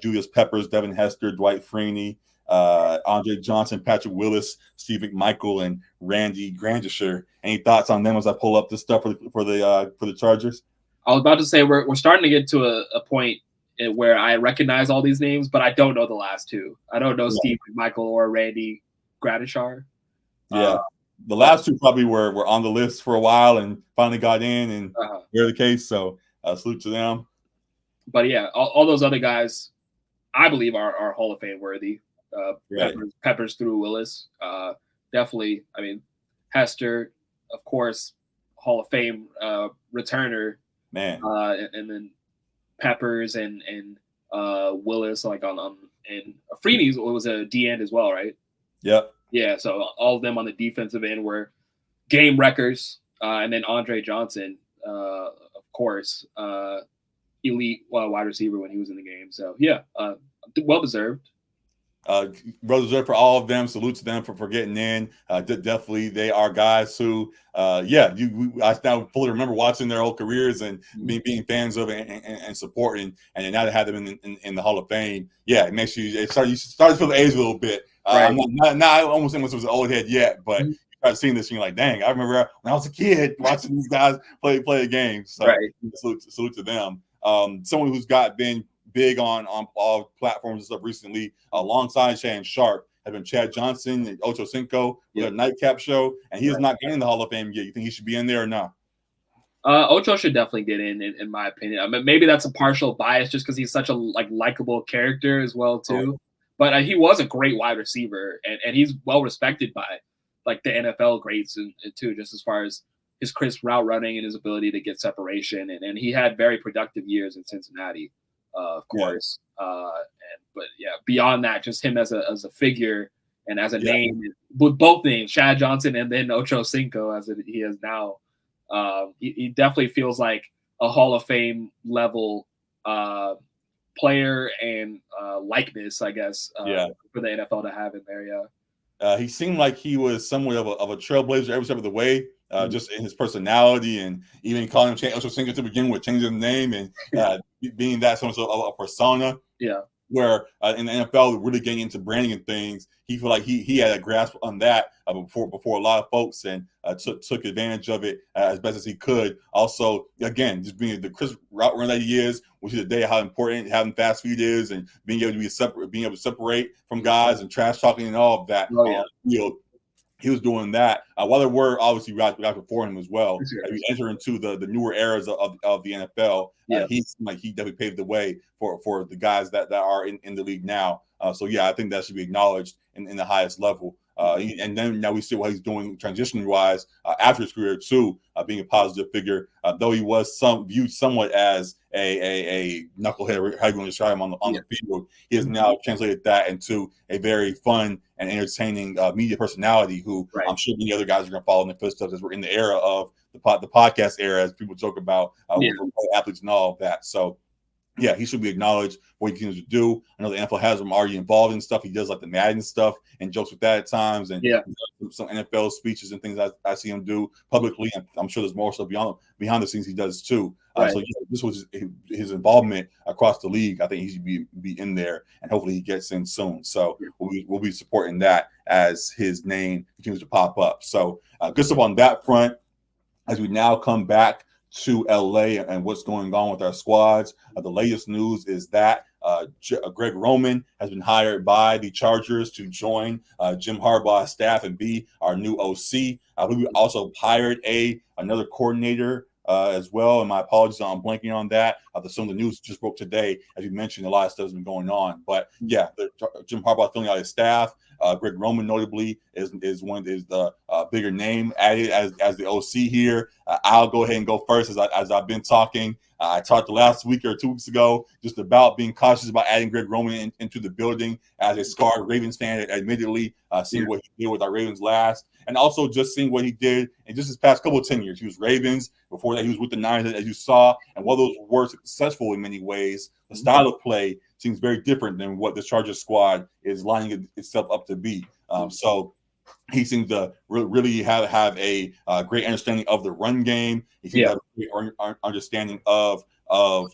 Julius Peppers, Devin Hester, Dwight Freeney, Andre Johnson, Patrick Willis, Steve McMichael, and Randy Grandisher. Any thoughts on them as I pull up this stuff for the Chargers? I was about to say we're starting to get to a point where I recognize all these names, but I don't know the last 2. I don't know Steve McMichael or Randy Grandisher. Yeah, the last 2 probably were on the list for a while and finally got in, and they're the case. So salute to them. But yeah, all those other guys, I believe are Hall of Fame worthy. Peppers through Willis, definitely. I mean, Hester, of course, Hall of Fame returner, man, and then Peppers and Willis, like on and Freeney's was a D end as well, right? Yep. Yeah, so all of them on the defensive end were game wreckers, and then Andre Johnson, of course, elite wide receiver when he was in the game. So yeah, well deserved. Well deserved for all of them. Salute to them for getting in. Definitely, they are guys who, I now fully remember watching their whole careers and being fans of it and supporting. And now to have them in the Hall of Fame, it makes you start to feel the age a little bit. I'm not almost saying it was an old head yet, but you start seeing this and you're like, dang, I remember when I was a kid watching these guys play a game. So salute to them. Someone who's been big on all platforms and stuff recently, alongside Shannon Sharp, have been Chad Johnson and Ocho Cinco with a nightcap show, and he has not gotten in the Hall of Fame yet. You think he should be in there or not? Ocho should definitely get in my opinion. I mean, maybe that's a partial bias just because he's such a likable character as well too. But he was a great wide receiver, and he's well respected by the NFL greats and too, just as far as his crisp route running and his ability to get separation, and he had very productive years in Cincinnati. Of course, but beyond that, just him as a figure and as a name, with both names, Chad Johnson and then Ocho Cinco, as he is now, he definitely feels like a Hall of Fame level player and likeness, I guess, for the NFL to have in there. He seemed like he was somewhat of a trailblazer every step of the way. Just in his personality, and even calling him Ocho Cinco to begin with, changing the name and being that so a persona. Yeah. where in the NFL, really getting into branding and things, he felt like he had a grasp on that before a lot of folks, and took advantage of it as best as he could. Also, again, just being the crisp route runner that he is, which is today how important having fast feet is, and being able to separate from guys and trash talking and all of that. Oh, yeah. On the field. He was doing that. While there were obviously guys before him as well. Sure. As we enter into the newer eras of the NFL, he definitely paved the way for the guys that are in the league now. So yeah, I think that should be acknowledged in the highest level. And then now we see what he's doing transitioning wise after his career too, being a positive figure. Though he was viewed somewhat as a knucklehead, how you want to describe him on the field, he has now translated that into a very fun and entertaining media personality who I'm sure many other guys are going to follow in the footsteps as we're in the era of the podcast era, as people joke about with athletes and all of that. So yeah, he should be acknowledged for what he continues to do. I know the NFL has him already involved in stuff. He does like the Madden stuff and jokes with that at times, and some NFL speeches and things I see him do publicly. And I'm sure there's more stuff behind the scenes he does too. So this was his involvement across the league. I think he should be in there, and hopefully he gets in soon. So we'll be supporting that as his name continues to pop up. So good stuff on that front. As we now come back to LA and what's going on with our squads. The latest news is that Greg Roman has been hired by the Chargers to join Jim Harbaugh's staff and be our new OC. We also hired another coordinator as well, and my apologies, I'm blanking on that. Some of the news just broke today. As you mentioned, a lot of stuff has been going on. But yeah, Jim Harbaugh filling out his staff. Greg Roman, notably, is the bigger name added as the OC here. I'll go ahead and go first as I've been talking. I talked the last week or 2 weeks ago just about being cautious about adding Greg Roman into the building as a scarred Ravens fan, admittedly, seeing what he did with our Ravens last, and also just seeing what he did in just his past couple of tenures. He was Ravens. Before that, he was with the Niners, as you saw, and while those were successful in many ways, the style of play seems very different than what the Chargers squad is lining itself up to be. So he seems to really have a great understanding of the run game. He seems to have a great understanding of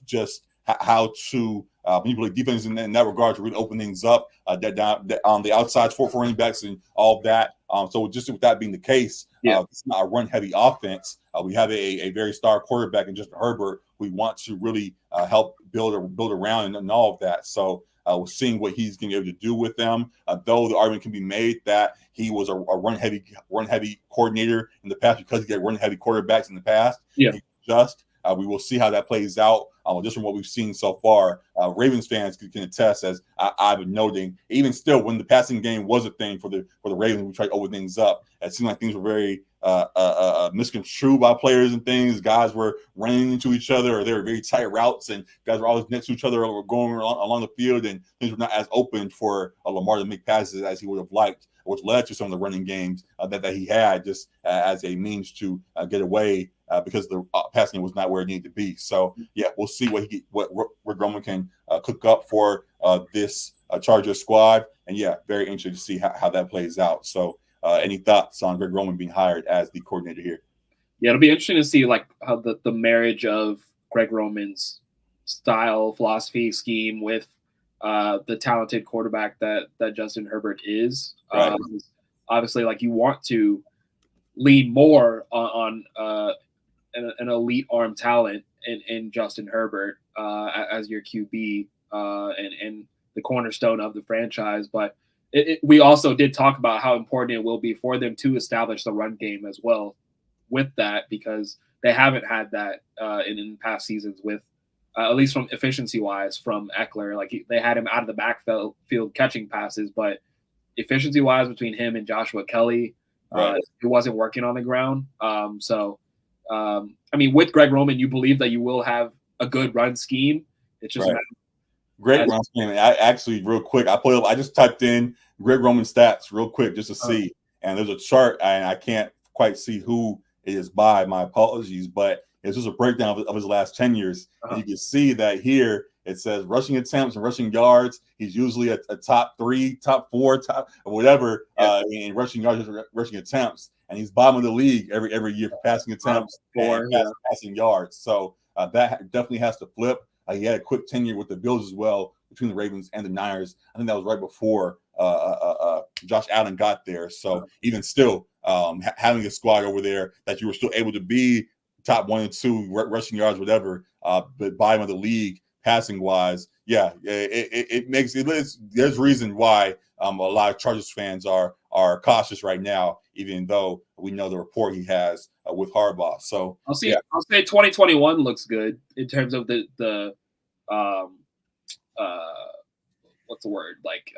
just how to manipulate defense in that regard to really open things up that on the outside for running backs and all of that. So just with that being the case, it's not a run-heavy offense. We have a very star quarterback in Justin Herbert who we want to really help build around and all of that. So we're seeing what he's going to be able to do with them. Though the argument can be made that he was a run-heavy coordinator in the past because he had run-heavy quarterbacks in the past. We will see how that plays out. Just from what we've seen so far, Ravens fans can attest, as I've been noting. Even still, when the passing game was a thing for the Ravens, we tried to open things up. It seemed like things were very misconstrued by players and things. Guys were running into each other, or they were very tight routes, and guys were always next to each other or going along the field, and things were not as open for Lamar to make passes as he would have liked, which led to some of the running games that he had just as a means to get away because the passing was not where it needed to be. So yeah, we'll see what Greg Roman can cook up for this Chargers squad, and yeah, very interested to see how that plays out. So any thoughts on Greg Roman being hired as the coordinator here? Yeah, it'll be interesting to see like how the marriage of Greg Roman's style, philosophy, scheme with the talented quarterback that Justin Herbert is. Right. Obviously, like you want to lean more on an elite arm talent in Justin Herbert as your QB and the cornerstone of the franchise. But we also did talk about how important it will be for them to establish the run game as well with that, because they haven't had that in past seasons with at least from efficiency wise from Eckler. Like they had him out of the backfield catching passes, but efficiency wise between him and Joshua Kelly, it wasn't working on the ground. I mean, with Greg Roman, you believe that you will have a good run scheme. It's just great run scheme. I actually, real quick, I just typed in Greg Roman stats real quick just to see, and there's a chart, and I can't quite see who it is by. My apologies, but it's just a breakdown of his last 10 years. And you can see that here it says rushing attempts and rushing yards. He's usually a top 3, top 4, top whatever in rushing yards, rushing attempts. And he's bottom of the league every year for passing attempts and passing yards. So that definitely has to flip. He had a quick tenure with the Bills as well, between the Ravens and the Niners. I think that was right before Josh Allen got there. So even still, having a squad over there that you were still able to be top 1 and 2 rushing yards, whatever, but bottom of the league passing wise, it makes it. There's reason why a lot of Chargers fans are cautious right now, even though we know the rapport he has with Harbaugh. So I'll say 2021 looks good in terms of the what's the word, like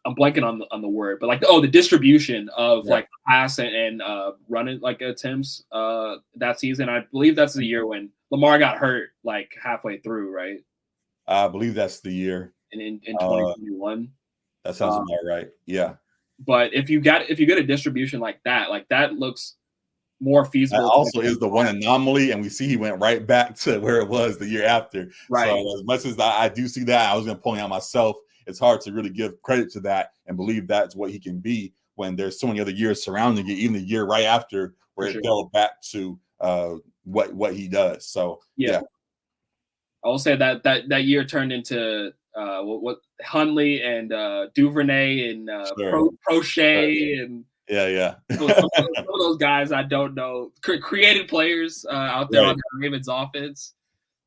I'm blanking on the word, but like the distribution of like pass and running like attempts that season. I believe that's the year when Lamar got hurt like halfway through, right? I believe that's the year in 2021. That sounds about right. Yeah. But if you get a distribution like that looks more feasible. That also is the one anomaly, and we see he went right back to where it was the year after. Right. So as much as I do see that, I was going to point out myself, it's hard to really give credit to that and believe that's what he can be when there's so many other years surrounding it, even the year right after where it fell back to what he does. So yeah. I will say that year turned into what Hundley and Duvernay and Prochet and some of those guys I don't know, created players out there on the Ravens offense.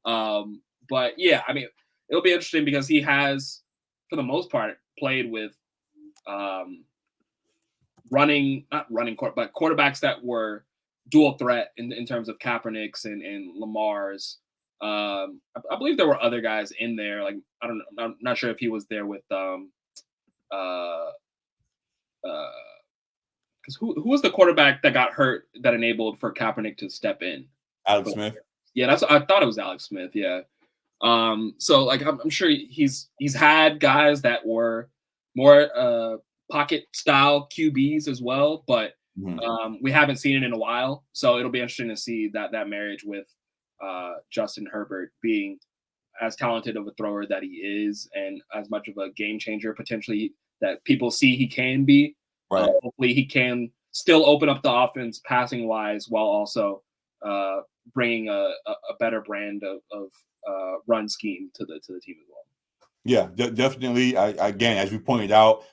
But yeah, I mean, it'll be interesting because he has, for the most part, played with not running but quarterbacks that were dual threat in terms of Kaepernick's and Lamar's. I believe there were other guys in there. Like I don't know, I'm not sure if he was there with because who was the quarterback that got hurt that enabled for Kaepernick to step in? Alex Smith. Yeah, I thought it was Alex Smith. Yeah. So like I'm sure he's had guys that were more pocket style QBs as well, but we haven't seen it in a while. So it'll be interesting to see that marriage with Justin Herbert being as talented of a thrower that he is and as much of a game changer potentially that people see he can be. Right. Hopefully he can still open up the offense passing wise while also bringing a better brand of run scheme to the team as well. Yeah, definitely. Again, as we pointed out,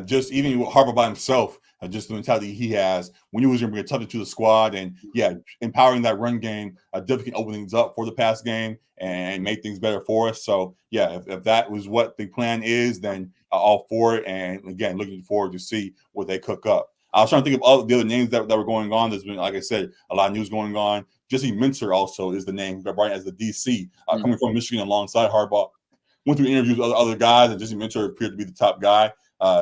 just even with Harbaugh by himself, just the mentality he has when he was going to bring a toughness to the squad, and empowering that run game, definitely open things up for the pass game and make things better for us. So if that was what the plan is, then all for it. And again, looking forward to see what they cook up. I was trying to think of all the other names that were going on. There's been, like I said, a lot of news going on. Jesse Minter also is the name that brought as the DC coming from Michigan alongside Harbaugh. Went through interviews with other guys, and Jesse Minter appeared to be the top guy.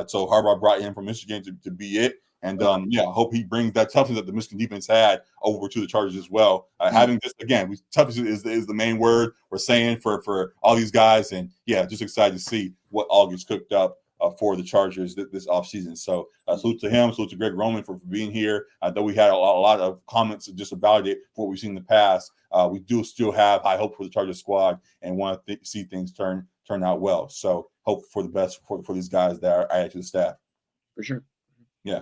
So Harbaugh brought him from Michigan to be it. And I hope he brings that toughness that the Michigan defense had over to the Chargers as well. Having this again, toughness is the main word we're saying for all these guys. And just excited to see what all gets cooked up for the Chargers this offseason. So salute to him, salute to Greg Roman for being here. Though we had a lot of comments just about it for what we've seen in the past, we do still have high hope for the Chargers squad and want to see things turn out well. So hope for the best for these guys that are added to the staff. For sure. Yeah.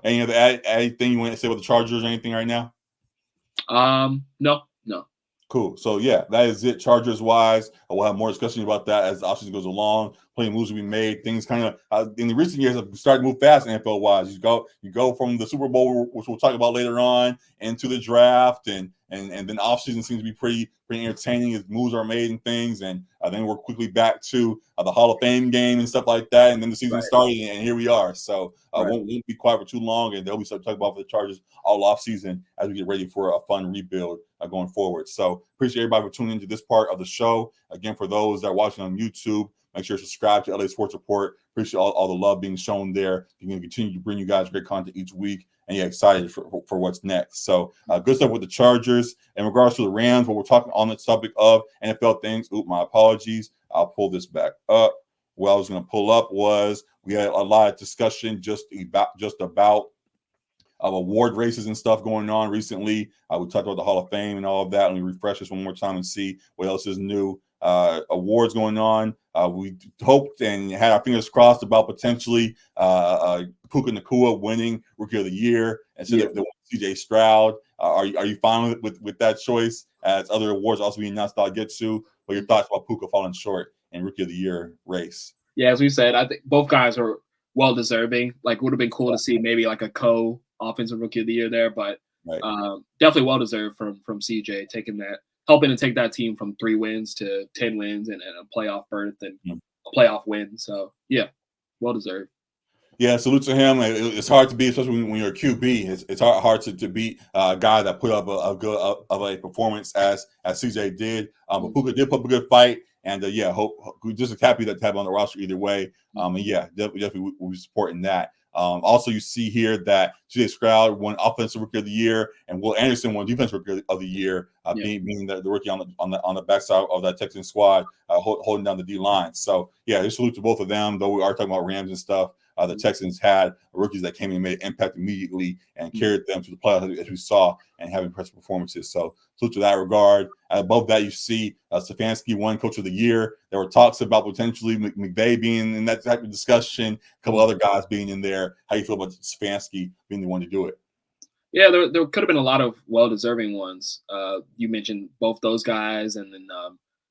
Any other anything you want to say about the Chargers or anything right now? No. Cool. So that is it. Chargers wise, we'll have more discussion about that as the offseason goes along. Plenty of moves will be made. Things kind of in the recent years have started to move fast NFL wise. You go from the Super Bowl, which we'll talk about later on, into the draft, and then offseason seems to be pretty entertaining as moves are made and things. And then we're quickly back to the Hall of Fame game and stuff like that. And then the season started, and here we are. So won't be quiet for too long, and there'll be stuff to talk about for the Chargers all offseason as we get ready for a fun rebuild going forward. So appreciate everybody for tuning into this part of the show. Again, for those that are watching on YouTube, make sure to subscribe to LA Sports Report. Appreciate all the love being shown there. We're going to continue to bring you guys great content each week, and excited for what's next. So good stuff with the Chargers. In regards to the Rams, what we're talking on the topic of NFL things. My apologies. I'll pull this back up. What I was going to pull up was we had a lot of discussion just about award races and stuff going on recently. We talked about the Hall of Fame and all of that. Let me refresh this one more time and see what else is new. Awards going on. We hoped and had our fingers crossed about potentially Puka Nacua winning Rookie of the Year instead of CJ Stroud. Are you fine with that choice? As other awards also being announced, I'll get to. But your thoughts about Puka falling short in Rookie of the Year race? Yeah, as we said, I think both guys are well deserving. Like, would have been cool to see maybe like a co-offensive Rookie of the Year there, but Right. definitely well deserved from CJ helping to take that team from 3 wins to 10 wins and a playoff berth and a playoff win. So yeah, well deserved. Yeah, salute to him. It's hard to beat, especially when you're a QB. It's hard to beat a guy that put up a good of a performance as CJ did. But Puka did put up a good fight, and hope we're just happy that to have on the roster either way. And yeah, definitely we'll be supporting that. Also, you see here that CJ Stroud won Offensive Rookie of the Year, and Will Anderson won Defensive Rookie of the Year, being the rookie on the backside of that Texan squad, holding down the D line. So yeah, just salute to both of them. Though we are talking about Rams and stuff. The Texans had rookies that came in and made an impact immediately and carried them to the playoffs, as we saw, and have impressive performances. So, salute to that regard. Above that, you see Stefanski won Coach of the Year. There were talks about potentially McVay being in that type of discussion, a couple other guys being in there. How do you feel about Stefanski being the one to do it? Yeah, there could have been a lot of well-deserving ones. You mentioned both those guys, and then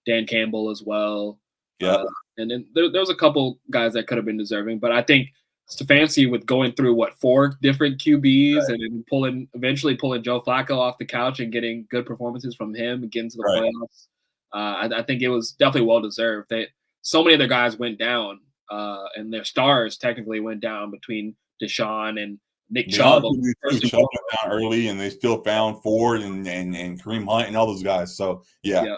Dan Campbell as well. Yeah. And then there was a couple guys that could have been deserving, but I think Stefanski, with going through 4 different QBs and then eventually pulling Joe Flacco off the couch and getting good performances from him and getting to the playoffs, I think it was definitely well deserved. So many of the guys went down, and their stars technically went down between Deshaun and Nick Chubb. Chubb went down early, and they still found Ford and Kareem Hunt and all those guys. So yeah.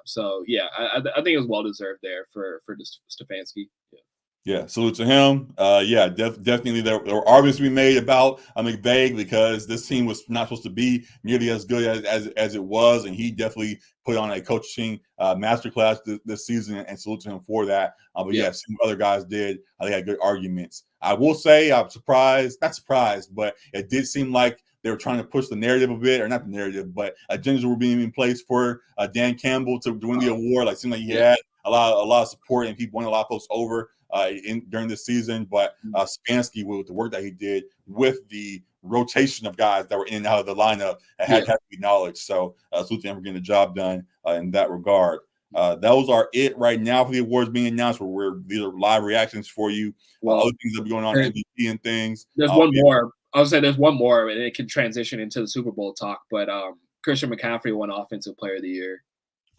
So yeah, I think it was well deserved there for Stefanski. Yeah, salute to him. Definitely there were arguments to be made about McVay because this team was not supposed to be nearly as good as it was, and he definitely put on a coaching masterclass this season, and salute to him for that. Some other guys did. They had good arguments. I will say I'm not surprised, but it did seem like they were trying to push the narrative a bit, or not the narrative, but agendas were being in place for Dan Campbell to win the award. Like, it seemed like he had a lot of support, and he won a lot of folks over during this season. But Stefanski, with the work that he did with the rotation of guys that were in and out of the lineup, had to be acknowledged. So salute to him for getting the job done in that regard. Those are it right now for the awards being announced. These are live reactions for you. Other things that be going on, MVP and things. There's one more. I would say there's one more, and it can transition into the Super Bowl talk. But Christian McCaffrey won Offensive Player of the Year.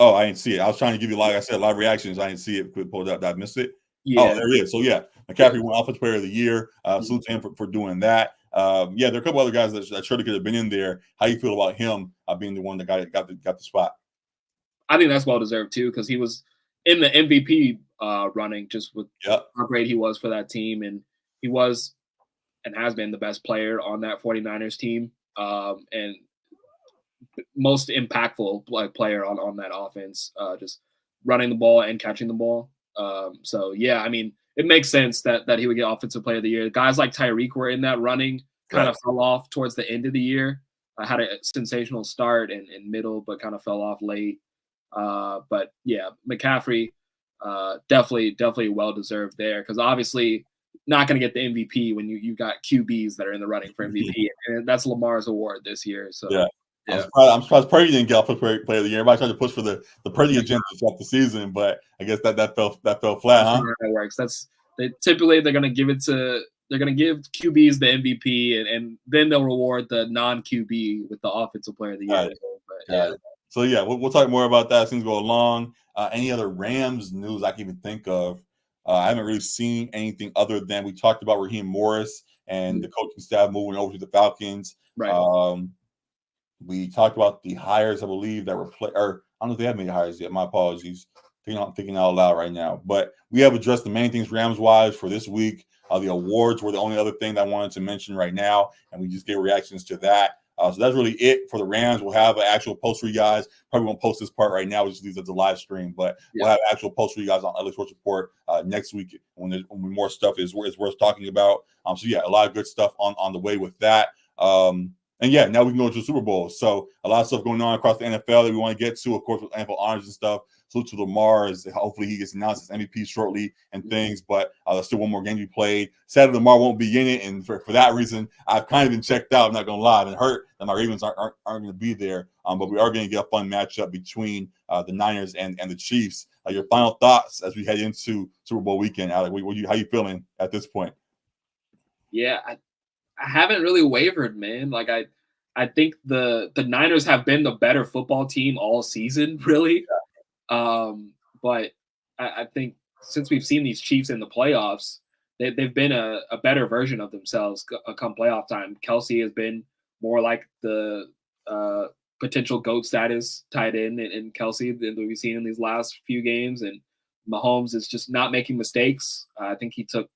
Oh, I didn't see it. I was trying to give you, like I said, live reactions. I didn't see it. Pulled up. I missed it. Yeah. Oh, there it is. So yeah, McCaffrey won Offensive Player of the Year. Salute to him for doing that. There are a couple other guys that surely could have been in there. How you feel about him being the one that got the spot? I think that's well deserved too, because he was in the MVP running, just with how great he was for that team, and he was and has been the best player on that 49ers team, and most impactful player on that offense, just running the ball and catching the ball. So yeah, I mean, it makes sense that he would get Offensive Player of the Year. Guys like Tyreek were in that running, kind of fell off towards the end of the year. Had a sensational start in middle, but kind of fell off late. But yeah, McCaffrey definitely well deserved there, because obviously not going to get the MVP when you got QBs that are in the running for MVP, and that's Lamar's award this year. So yeah. I'm surprised Purdy didn't get Offensive Player of the Year. Everybody tried to push for the Purdy agenda throughout the season, but I guess that fell flat, huh? That works. Typically they're going to give QBs the MVP, and then they'll reward the non-QB with the Offensive Player of the Year. Right. So yeah, we'll talk more about that as things go along. Any other Rams news I can even think of? I haven't really seen anything other than we talked about Raheem Morris and the coaching staff moving over to the Falcons. Right. We talked about the hires, I believe, that were I don't know if they have made hires yet. My apologies. I'm thinking out loud right now. But we have addressed the main things Rams-wise for this week. The awards were the only other thing that I wanted to mention right now, and we just gave reactions to that. So that's really it for the Rams. We'll have an actual post for you guys. Probably won't post this part right now. We just leave it as a live stream, but we'll have actual post for you guys on LA Sports Report next week when more stuff is worth talking about. So yeah, a lot of good stuff on the way with that. And yeah, now we can go to the Super Bowl. So a lot of stuff going on across the NFL that we want to get to, of course, with NFL honors and stuff. salute to Lamar. As hopefully he gets announced as MVP shortly and things. But there's still one more game to be played. Sadly, Lamar won't be in it, and for that reason, I've kind of been checked out. I'm not gonna lie, I've been hurt that my Ravens aren't going to be there. But we are going to get a fun matchup between the Niners and the Chiefs. Your final thoughts as we head into Super Bowl weekend, Alec? How you feeling at this point? Yeah, I haven't really wavered, man. Like I think the Niners have been the better football team all season, really. But I think since we've seen these Chiefs in the playoffs, they've been a better version of themselves come playoff time. Kelsey has been more like the potential GOAT status tied in Kelsey that we've seen in these last few games. And Mahomes is just not making mistakes. I think he took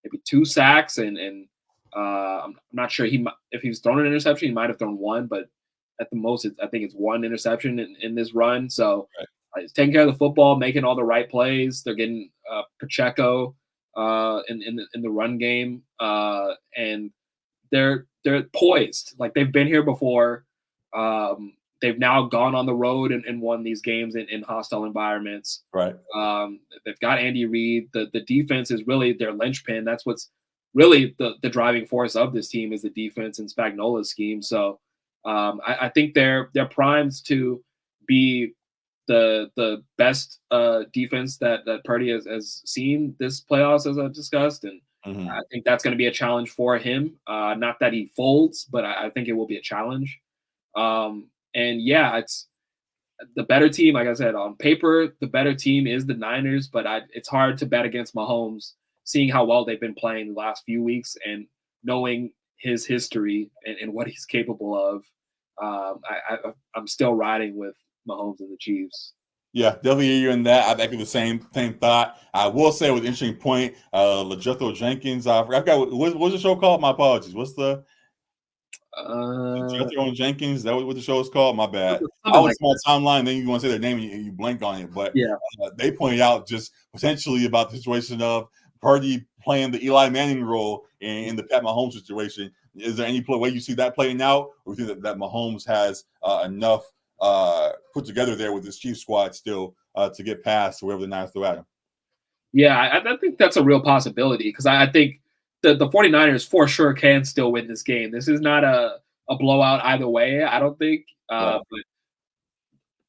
maybe 2 sacks, and I'm not sure if he's thrown an interception, he might have thrown 1, but at the most, I think it's 1 interception in this run. So he's taking care of the football, making all the right plays. They're getting Pacheco in the run game, and they're poised. Like they've been here before. They've now gone on the road and won these games in hostile environments. Right. They've got Andy Reid. The defense is really their linchpin. That's what's really the driving force of this team is the defense and Spagnuolo's scheme. So I think they're primed to be the best defense that Purdy has seen this playoffs, as I've discussed, and I think that's going to be a challenge for him. Not that he folds, but I think it will be a challenge. And yeah, it's the better team. Like I said, on paper, the better team is the Niners, but it's hard to bet against Mahomes, seeing how well they've been playing the last few weeks and knowing his history and what he's capable of. I'm still riding with Mahomes and the Chiefs. Yeah, definitely hear you in that. I echo the same thought. I will say with an interesting point, LaJethro Jenkins. I forgot what's the show called? My apologies. What's the LaJethro Jenkins? Is that what the show is called? My bad. I always my timeline. Then you want to say their name and you blank on it. But yeah, they pointed out just potentially about the situation of Purdy playing the Eli Manning role in the Pat Mahomes situation. Is there any way you see that playing out, or do you think that Mahomes has enough put together there with this Chiefs squad still to get past whoever the Niners throw at him? Yeah, I think that's a real possibility because I think the 49ers for sure can still win this game. This is not a blowout either way, I don't think. But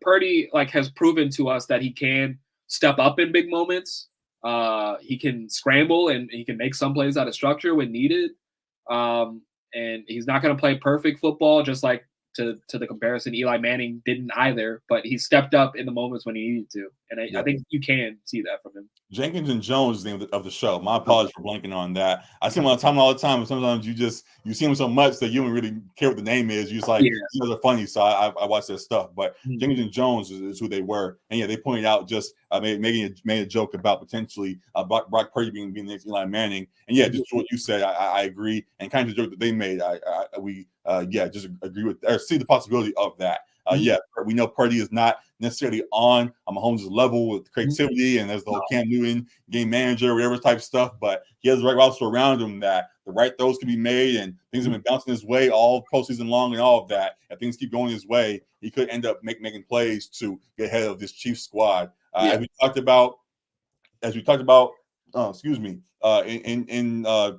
Purdy has proven to us that he can step up in big moments. He can scramble and he can make some plays out of structure when needed. And he's not going to play perfect football, just like to the comparison, Eli Manning didn't either, but he stepped up in the moments when he needed to. And I think you can see that from him. Jenkins and Jones is the name of the show. My apologies for blanking on that. I see him on time all the time, and sometimes you see him so much that you don't really care what the name is. You just you guys are funny, so I watch their stuff. But Jenkins and Jones is who they were, and yeah, they pointed out just made a joke about potentially Brock Purdy being the next Eli Manning, and yeah, just what you said, I agree, and kind of the joke that they made, we just agree with or see the possibility of that. Yeah, we know Purdy is not necessarily on Mahomes' level with creativity, and there's the whole Cam Newton game manager, whatever type stuff. But he has the right routes around him that the right throws can be made, and things have been bouncing his way all postseason long, and all of that. If things keep going his way, he could end up making plays to get ahead of this Chiefs squad. As we talked about, in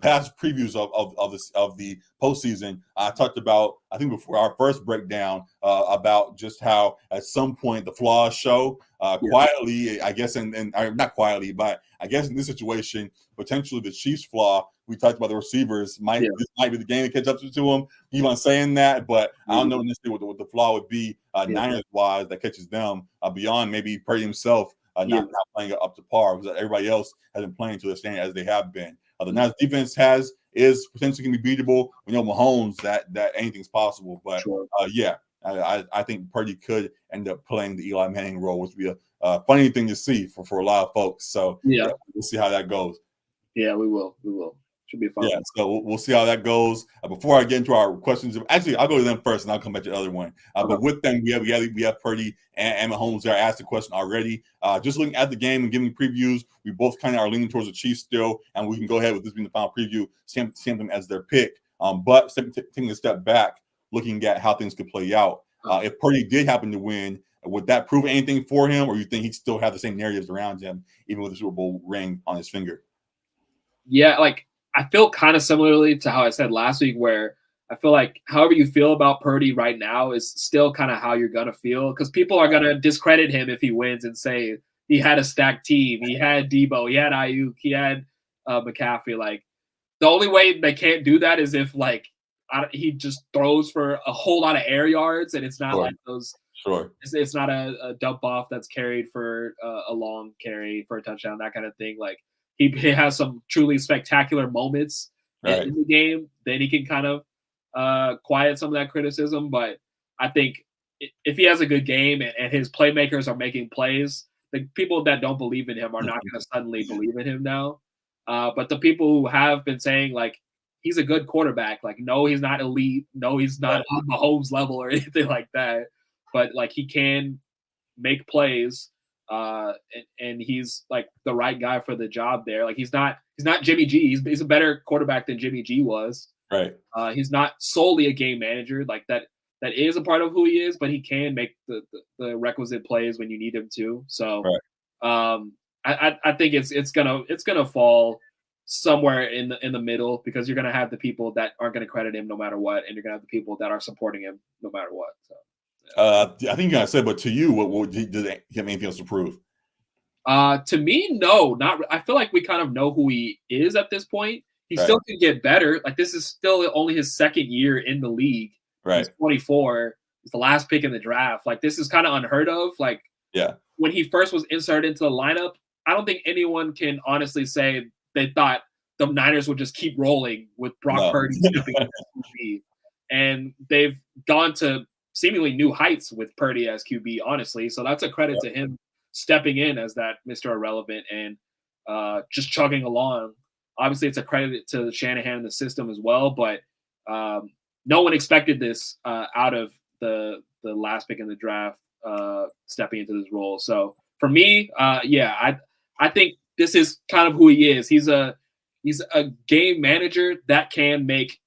past previews of the postseason, I talked about, I think before our first breakdown, about just how at some point the flaws show quietly, I guess, and not quietly, but I guess in this situation, potentially the Chiefs' flaw. We talked about the receivers. This might be the game to catch up to them. Even saying that, but I don't know necessarily what the flaw would be Niners wise that catches them beyond maybe Purdy himself. Not playing up to par because everybody else has been playing to the standard as they have been. The Niners defense is potentially going to be beatable. We know Mahomes that anything's possible, but I think Purdy could end up playing the Eli Manning role, which would be a funny thing to see for a lot of folks. So we'll see how that goes. Yeah, we will. Should be fun. Yeah, so we'll see how that goes. Before I get into our questions, actually, I'll go to them first, and I'll come back to the other one. But with them, we have Purdy and Mahomes there. I asked the question already. Just looking at the game and giving previews, we both kind of are leaning towards the Chiefs still, and we can go ahead with this being the final preview, same them as their pick. But taking a step back, looking at how things could play out. If Purdy did happen to win, Would that prove anything for him, or you think he'd still have the same narratives around him, even with the Super Bowl ring on his finger? Yeah, like I feel kind of similarly to how I said last week, where I feel like however you feel about Purdy right now is still kind of how you're gonna feel, because people are gonna discredit him if he wins and say he had a stacked team, he had Debo, he had Ayuk, he had McCaffrey. Like the only way they can't do that is if like he just throws for a whole lot of air yards, and it's not Sure. like those. Sure. It's not a dump off that's carried for a long carry for a touchdown, that kind of thing. Like he has some truly spectacular moments Right. in the game, then he can kind of quiet some of that criticism. But I think if he has a good game and his playmakers are making plays, the people that don't believe in him are not going to suddenly believe in him now. But the people who have been saying like he's a good quarterback, like no, he's not elite, no, he's not on Mahomes level or anything like that, but like he can make plays, and he's like the right guy for the job there. Like he's not Jimmy G. He's a better quarterback than Jimmy G was. Right. He's not solely a game manager, like that is a part of who he is, but he can make the requisite plays when you need him to. So I think it's gonna fall somewhere in the middle, because you're gonna have the people that aren't gonna credit him no matter what, and you're gonna have the people that are supporting him no matter what. So I think you gotta say, but to you, what did he have anything else to prove? To me, no, not. I feel like we kind of know who he is at this point. He still can get better. Like this is still only his second year in the league. Right. He's 24. He's the last pick in the draft. Like this is kind of unheard of. Like when he first was inserted into the lineup, I don't think anyone can honestly say they thought the Niners would just keep rolling with Brock Purdy stepping into QB. And they've gone to seemingly new heights with Purdy as QB, honestly. So that's a credit to him stepping in as that Mr. Irrelevant and just chugging along. Obviously, it's a credit to Shanahan and the system as well, but no one expected this out of the last pick in the draft, stepping into this role. So for me, I think this is kind of who he is. He's a game manager that can make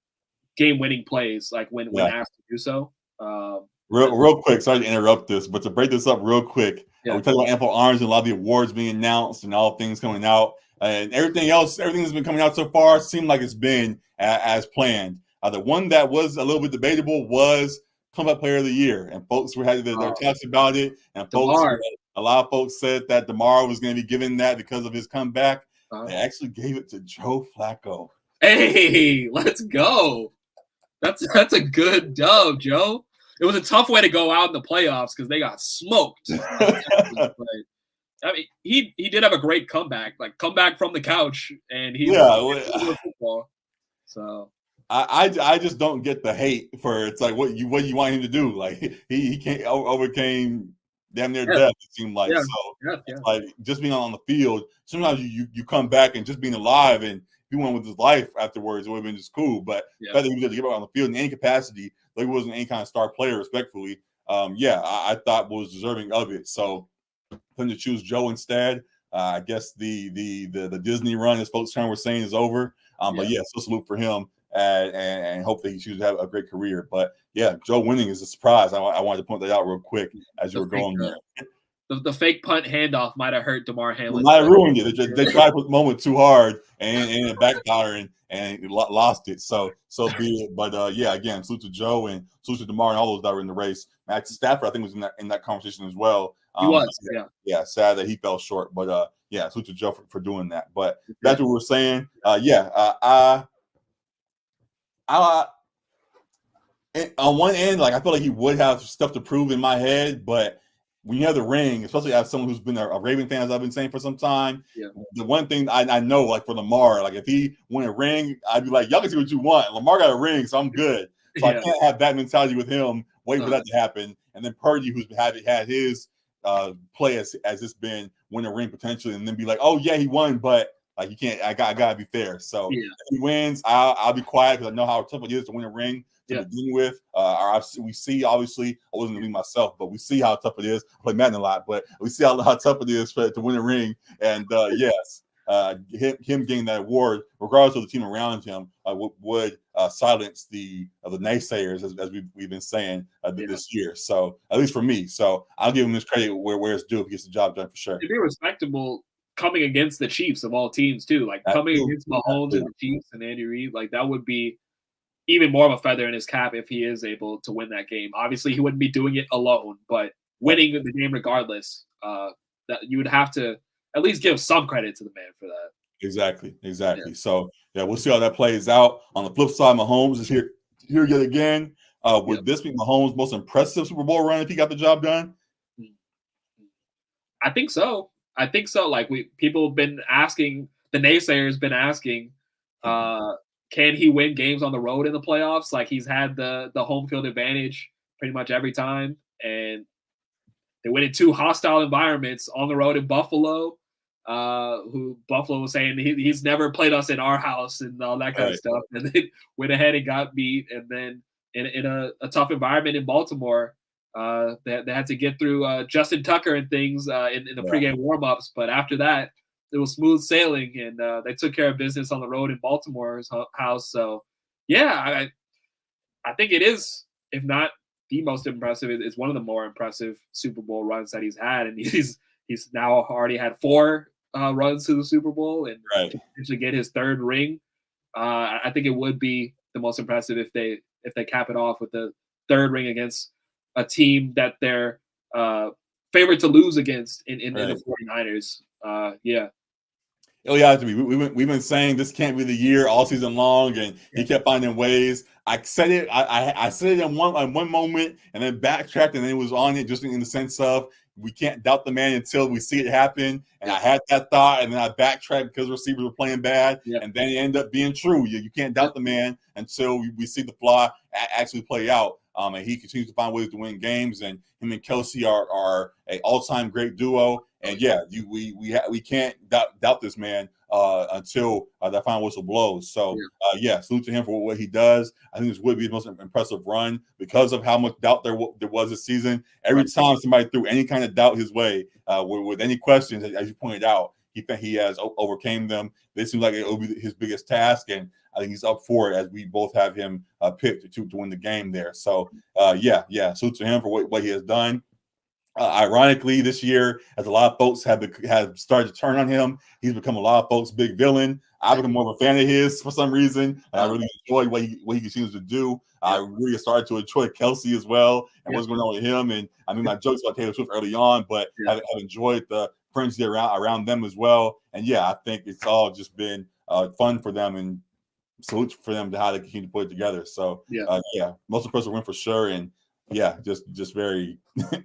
game-winning plays, like when asked to do so. Real quick, sorry to interrupt this, but to break this up real quick, we talked about NFL Orange and a lot of the awards being announced and all things coming out, and everything that's been coming out so far seemed like it's been as planned. The one that was a little bit debatable was Comeback Player of the Year, and folks were having their talks about it, and a lot of folks said that DeMar was going to be given that because of his comeback. They actually gave it to Joe Flacco. Hey, let's go! That's a good dub, Joe. It was a tough way to go out in the playoffs because they got smoked. I mean, he did have a great comeback, like comeback from the couch, and he football. So I just don't get the hate for it's like what you want him to do. Like he can't overcame damn near death. It seemed like like just being on the field. Sometimes you come back and just being alive and he went with his life afterwards, it would have been just cool. But the fact that he was able to get out on the field in any capacity, like he wasn't any kind of star player, respectfully, I thought was deserving of it. So for him to choose Joe instead, I guess the Disney run, as folks were saying, is over. But so salute for him, and hope that he chooses to have a great career. But Joe winning is a surprise. I wanted to point that out real quick as you were going there. The fake punt handoff might have hurt DeMar Hamlin. Might have ruined it. They tried to put the moment too hard and it backfired and lost it. So be it. But again, salute to Joe and salute to DeMar and all those that were in the race. Matt Stafford, I think, was in that conversation as well. He was, sad that he fell short. But salute to Joe for doing that. But that's what we were saying. On one end, like I feel like he would have stuff to prove in my head, but when you have the ring, especially as someone who's been a Raven fan, as I've been saying for some time, the one thing I know, like for Lamar, like if he won a ring, I'd be like, y'all can see what you want. Lamar got a ring, so I'm good. So I can't have that mentality with him, waiting for that to happen. And then Purdy, who's had his play as it's been, win a ring potentially, and then be like, oh yeah, he won, but like you can't. I gotta be fair. So if he wins, I'll be quiet because I know how tough it is to win a ring to begin with. We see, obviously, I wasn't going to be myself, but we see how tough it is. I play Madden a lot, but we see how tough it is to win a ring. And yes, him getting that award, regardless of the team around him, would silence the naysayers, as we've been saying this year. So at least for me, so I'll give him this credit where it's due if he gets the job done for sure. To be respectable coming against the Chiefs of all teams too, like coming against Mahomes and the Chiefs and Andy Reid, like that would be even more of a feather in his cap if he is able to win that game. Obviously, he wouldn't be doing it alone, but winning the game regardless, that you would have to at least give some credit to the man for that. Exactly. Yeah. So yeah, we'll see how that plays out. On the flip side, Mahomes is here yet again. Would this be Mahomes' most impressive Super Bowl run if he got the job done? I think so. Like people have been asking, the naysayers been asking, can he win games on the road in the playoffs? Like he's had the home field advantage pretty much every time, and they went in 2 hostile environments on the road in Buffalo. Who Buffalo was saying he's never played us in our house and all that kind of stuff, and then went ahead and got beat. And then in a tough environment in Baltimore, they had to get through Justin Tucker and things in the pregame warmups. But after that, it was smooth sailing, and they took care of business on the road in Baltimore's house. So, yeah, I think it is, if not the most impressive, it's one of the more impressive Super Bowl runs that he's had, and he's now already had 4 runs to the Super Bowl and potentially get his 3rd ring. I think it would be the most impressive if they cap it off with the 3rd ring against a team that they're favored to lose against in the 49ers. Yeah. Oh yeah, we've been saying this can't be the year all season long, and he kept finding ways. I said it. I said it in one moment, and then backtracked, and then it was on it, just in the sense of we can't doubt the man until we see it happen. And I had that thought, and then I backtracked because receivers were playing bad, and then it ended up being true. You can't doubt the man until we see the flaw actually play out. And he continues to find ways to win games, and him and Kelsey are an all-time great duo. And yeah, we can't doubt this man until that final whistle blows. So salute to him for what he does. I think this would be the most impressive run because of how much doubt there was this season. Every time somebody threw any kind of doubt his way with any questions, as you pointed out, he has overcame them. This seems like it will be his biggest task, and I think he's up for it as we both have him picked to win the game there. So salute to him for what he has done. Ironically, this year, as a lot of folks have started to turn on him, he's become a lot of folks' big villain. I've become more of a fan of his for some reason. I really enjoy what he continues to do. I really started to enjoy Kelsey as well and what's going on with him. And I mean, my jokes about Taylor Swift early on, but I've enjoyed the frenzy around them as well. And yeah, I think it's all just been fun for them, and salute for them to how they continue to put it together. So most impressive win for sure. And yeah, just very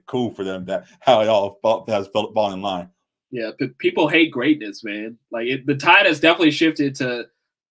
cool for them that how it all has fallen in line. Yeah, but people hate greatness, man. Like the tide has definitely shifted to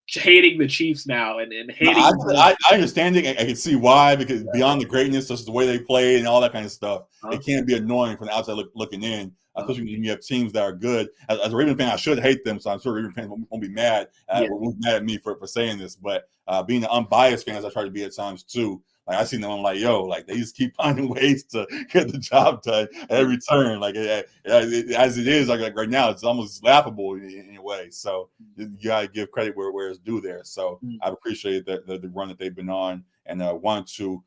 hating the Chiefs now and hating. I understand it. I can see why, because beyond the greatness, just the way they play and all that kind of stuff, it can be annoying from the outside looking in, especially when you have teams that are good. As a Raven fan, I should hate them, so I'm sure Raven fans won't be mad. Won't be mad at me for saying this, but being an unbiased fan, as I try to be at times too. Like I seen them, I'm like, yo, like they just keep finding ways to get the job done at every turn. Like as it is, like right now, it's almost laughable in a way. So you gotta give credit where it's due there. So I've appreciated the run that they've been on, and want to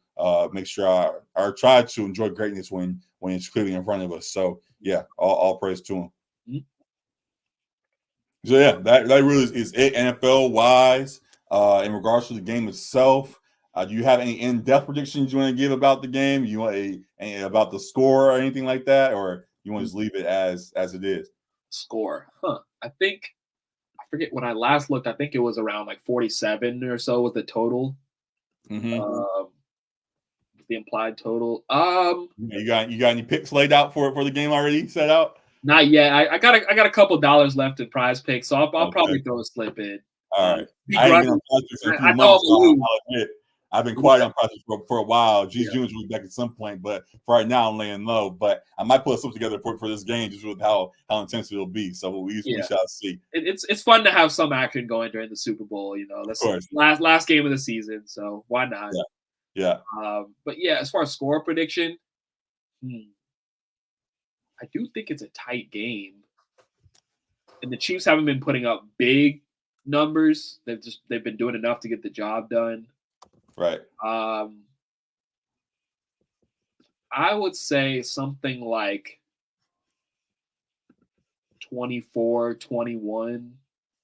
make sure I try to enjoy greatness when it's clearly in front of us. So yeah, all praise to him. So yeah, that really is it NFL wise. In regards to the game itself. Do you have any in-depth predictions you want to give about the game? You want about the score or anything like that, or you want to just leave it as it is? Score, I forget when I last looked. I think it was around like 47 or so was the total. The implied total. You got any picks laid out for the game already set out? Not yet. I got a couple dollars left in Prize Picks, so I'll probably throw a slip in. All right. I ain't been on Prize Picks in a few months. I'll admit. I've been quiet on Prize Picks for a while. G's Juniors will be back at some point, but for right now I'm laying low. But I might put something together for this game just with how intense it'll be. So we shall see. It's fun to have some action going during the Super Bowl. You know, that's the last game of the season, so why not? Yeah. But yeah, as far as score prediction, I do think it's a tight game. and the Chiefs haven't been putting up big numbers. They've been doing enough to get the job done. Right. I would say something like 24-21,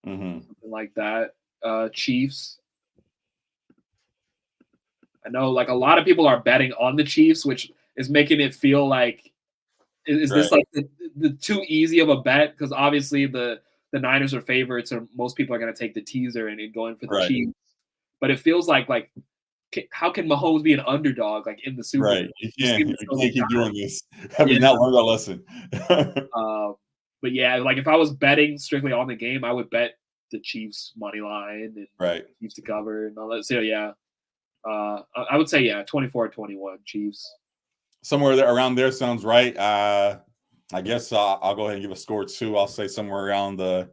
something like that. Chiefs. I know like a lot of people are betting on the Chiefs, which is making it feel like is this like the too easy of a bet? Because obviously the Niners are favorites, or most people are going to take the teaser and going for the Chiefs. But it feels like how can Mahomes be an underdog like in the Super Bowl? Right, you can't keep doing this. Have you not learned our lesson? But yeah, like if I was betting strictly on the game, I would bet the Chiefs money line and Chiefs to cover and all that. So yeah, I would say 24-21 Chiefs. Somewhere there, around there sounds right. I guess I'll go ahead and give a score too. I'll say somewhere around the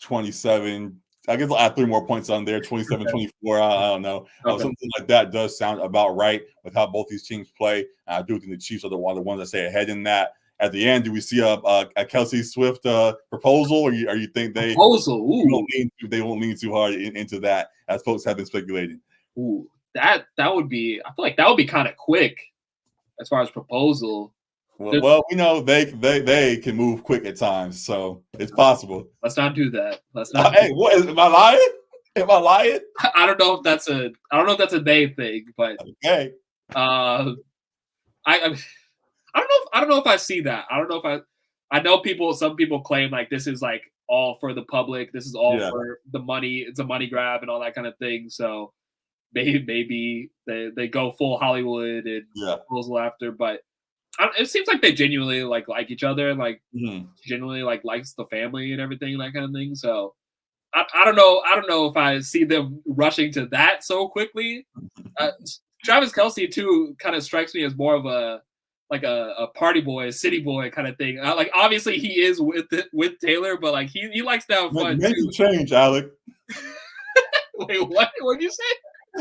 27. I guess I'll add 3 more points on there, 27-24. I don't know. Something like that does sound about right with how both these teams play. I do think the Chiefs are the ones that stay ahead in that. At the end, do we see a Kelsey Swift proposal, or you think they won't lean too hard into that, as folks have been speculating? Ooh, that would be. I feel like that would be kind of quick as far as proposal. Well, we know they can move quick at times, so it's possible. Let's not do that. Let's not. Hey, am I lying? Am I lying? I don't know if that's a they thing, but okay. I don't know if I see that. I don't know if I know some people claim like this is like all for the public. This is all for the money. It's a money grab and all that kind of thing. So maybe they go full Hollywood and proposal after, but it seems like they genuinely like each other and like genuinely like likes the family and everything, that kind of thing. So I don't know. I don't know if I see them rushing to that so quickly. Travis Kelce too kind of strikes me as more of a party boy, city boy kind of thing. Like obviously he is with Taylor, but like he likes to have fun. Men can change, Alec. Wait, what? What did you say?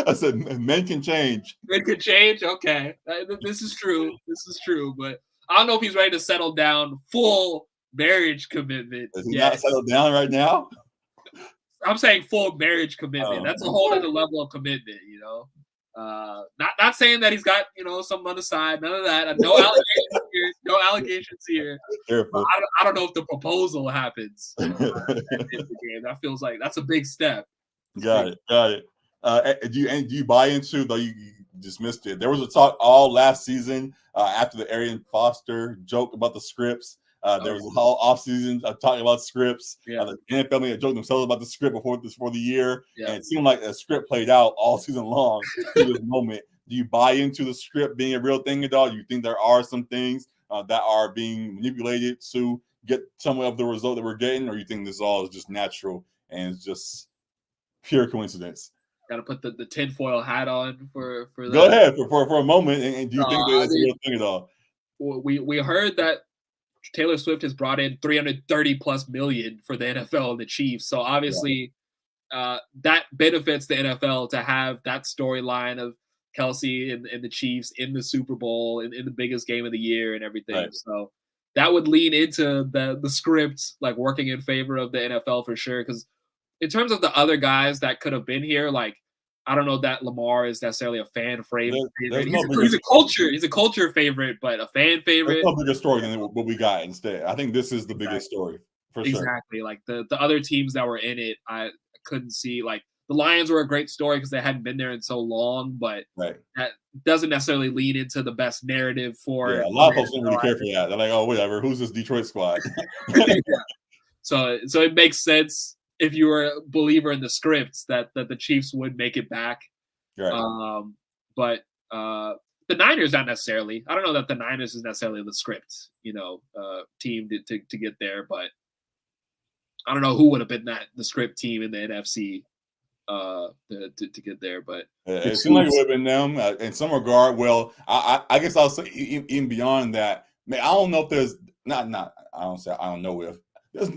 I said men can change. Men can change. Okay, this is true. This is true. But I don't know if he's ready to settle down full marriage commitment. Is he not settled down right now? I'm saying full marriage commitment. That's a whole other level of commitment, you know. Not saying that he's got some on the side, none of that. No allegations here. No allegations here. I don't know if the proposal happens at the end of the game. That feels like that's a big step. Got it. Do you buy into, though you dismissed it? There was a talk all last season after the Arian Foster joke about the scripts. There was a whole offseason talking about scripts. The NFL made a joke themselves about the script before the year. And it seemed like a script played out all season long to this moment. Do you buy into the script being a real thing at all? Do you think there are some things that are being manipulated to get some of the result that we're getting? Or you think this all is just natural and it's just pure coincidence? Got to put the tinfoil hat on for that. Go ahead for a moment. And do you think that it's a real thing at all? We heard that Taylor Swift has brought in $330+ million for the NFL and the Chiefs. So obviously that benefits the NFL to have that storyline of Kelsey and the Chiefs in the Super Bowl in the biggest game of the year and everything. Right. So that would lean into the script, like working in favor of the NFL for sure. Because in terms of the other guys that could have been here, like I don't know that Lamar is necessarily a fan favorite. He's a culture favorite, but a fan favorite. There's no bigger story than what we got instead. I think this is the biggest story for sure. Exactly. Like the other teams that were in it, I couldn't see. Like the Lions were a great story because they hadn't been there in so long, but that doesn't necessarily lead into the best narrative for. Yeah, a lot of folks don't really care for that. They're like, oh, whatever. Who's this Detroit squad? So it makes sense. If you were a believer in the scripts, that the Chiefs would make it back. Right. But the Niners not necessarily. I don't know that the Niners is necessarily the script, team to get there. But I don't know who would have been the script team in the NFC to get there. But it seemed like it would have been them in some regard. Well, I guess I'll say even beyond that. Man, I don't know if there's not. I don't know if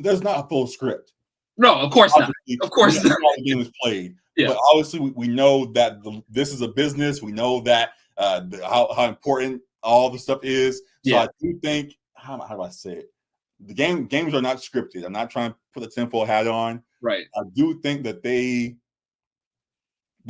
there's not a full script. No, of course not. Of course not. How the game is played. Yeah. But obviously, we know that this is a business. We know that how important all the stuff is. So I do think, how do I say it? games are not scripted. I'm not trying to put the tinfoil hat on. Right. I do think that they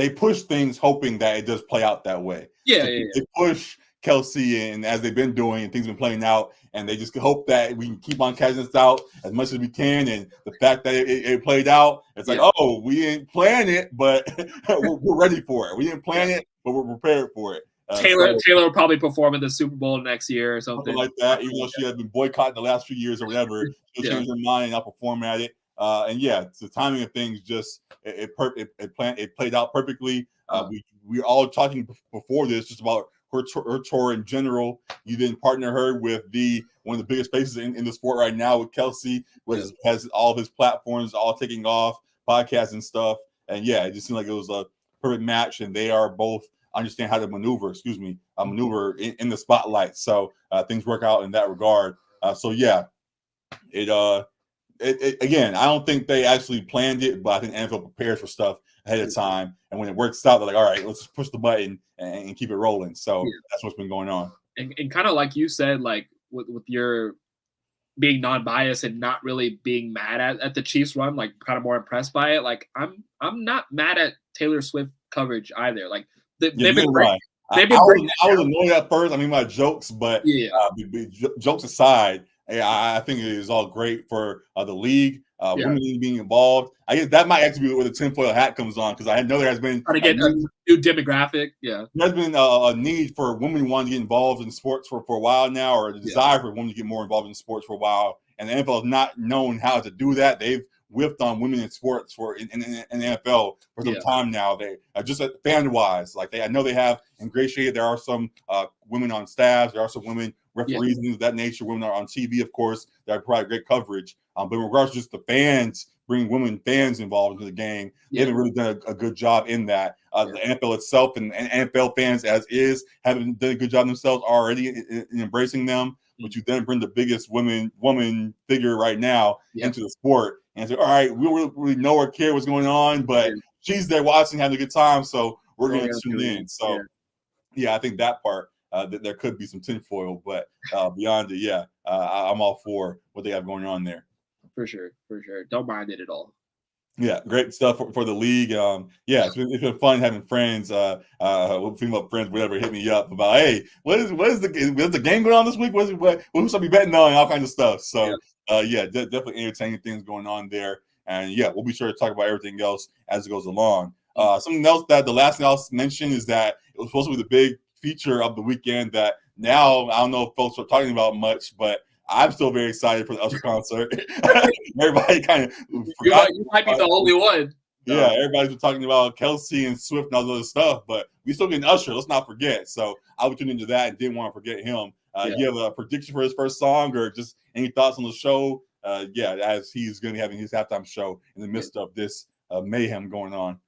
push things hoping that it does play out that way. Yeah, So yeah. they push Kelsey and as they've been doing and things have been playing out, and they just hope that we can keep on catching this out as much as we can. And the fact that it played out, it's like, oh, we didn't plan it, but we're ready for it. We didn't plan it, but we're prepared for it. Taylor will probably perform in the Super Bowl next year or something like that. Even though she has been boycotting the last few years or whatever, she'll change her mind and not perform at it. And yeah, the timing of things just it played out perfectly. We all talking before this just about her tour in general. You then partner her with one of the biggest faces in the sport right now with Kelsey, which has all of his platforms all taking off, podcasts and stuff. And yeah, it just seemed like it was a perfect match, and they are both understand how to maneuver in the spotlight. So things work out in that regard. So yeah, it again, I don't think they actually planned it, but I think NFL prepares for stuff ahead of time. And when it works out, they're like, all right, let's just push the button and keep it rolling. So that's what's been going on. And kind of like you said, like with your being non-biased and not really being mad at the Chiefs run, like kind of more impressed by it. Like I'm not mad at Taylor Swift coverage either. Like they've been great. I was annoyed at first. I mean, my jokes, but jokes aside, I think it is all great for the league. Women being involved. I guess that might actually be where the tinfoil hat comes on, because I know there has been trying to get a new demographic. Yeah, there's been a need for women wanting to get involved in sports for a while now, or a desire for women to get more involved in sports for a while. And the NFL has not known how to do that. They've whiffed on women in sports in the NFL for some time now. They just fan wise, like I know they have ingratiated. There are some women on staff. There are some women referees and things of that nature. Women are on TV, of course. That provide great coverage. But in regards to just the fans, bringing women fans involved into the game, they haven't really done a good job in that. The NFL itself and NFL fans as is haven't done a good job themselves already in embracing them. But you then bring the biggest woman figure right now into the sport and say, all right, we don't really know or care what's going on, but she's there watching, having a good time, so we're going to tune in. So, I think that part, that there could be some tinfoil, but beyond it, I'm all for what they have going on there. For sure. Don't mind it at all. Yeah, great stuff for the league. It's been fun having friends, female friends, whatever, hit me up about, hey, is the game going on this week? What should I be betting on? All kinds of stuff. So definitely entertaining things going on there. And we'll be sure to talk about everything else as it goes along. Something else that the last thing I'll mention is that it was supposed to be the big feature of the weekend that now I don't know if folks are talking about much, but I'm still very excited for the Usher concert. Everybody kind of forgot. You might be the only one. Yeah, everybody's been talking about Kelsey and Swift and all this other stuff, but we still getting Usher. Let's not forget. So I would tune into that and didn't want to forget him. You have a prediction for his first song, or just any thoughts on the show? As he's going to be having his halftime show in the midst of this mayhem going on.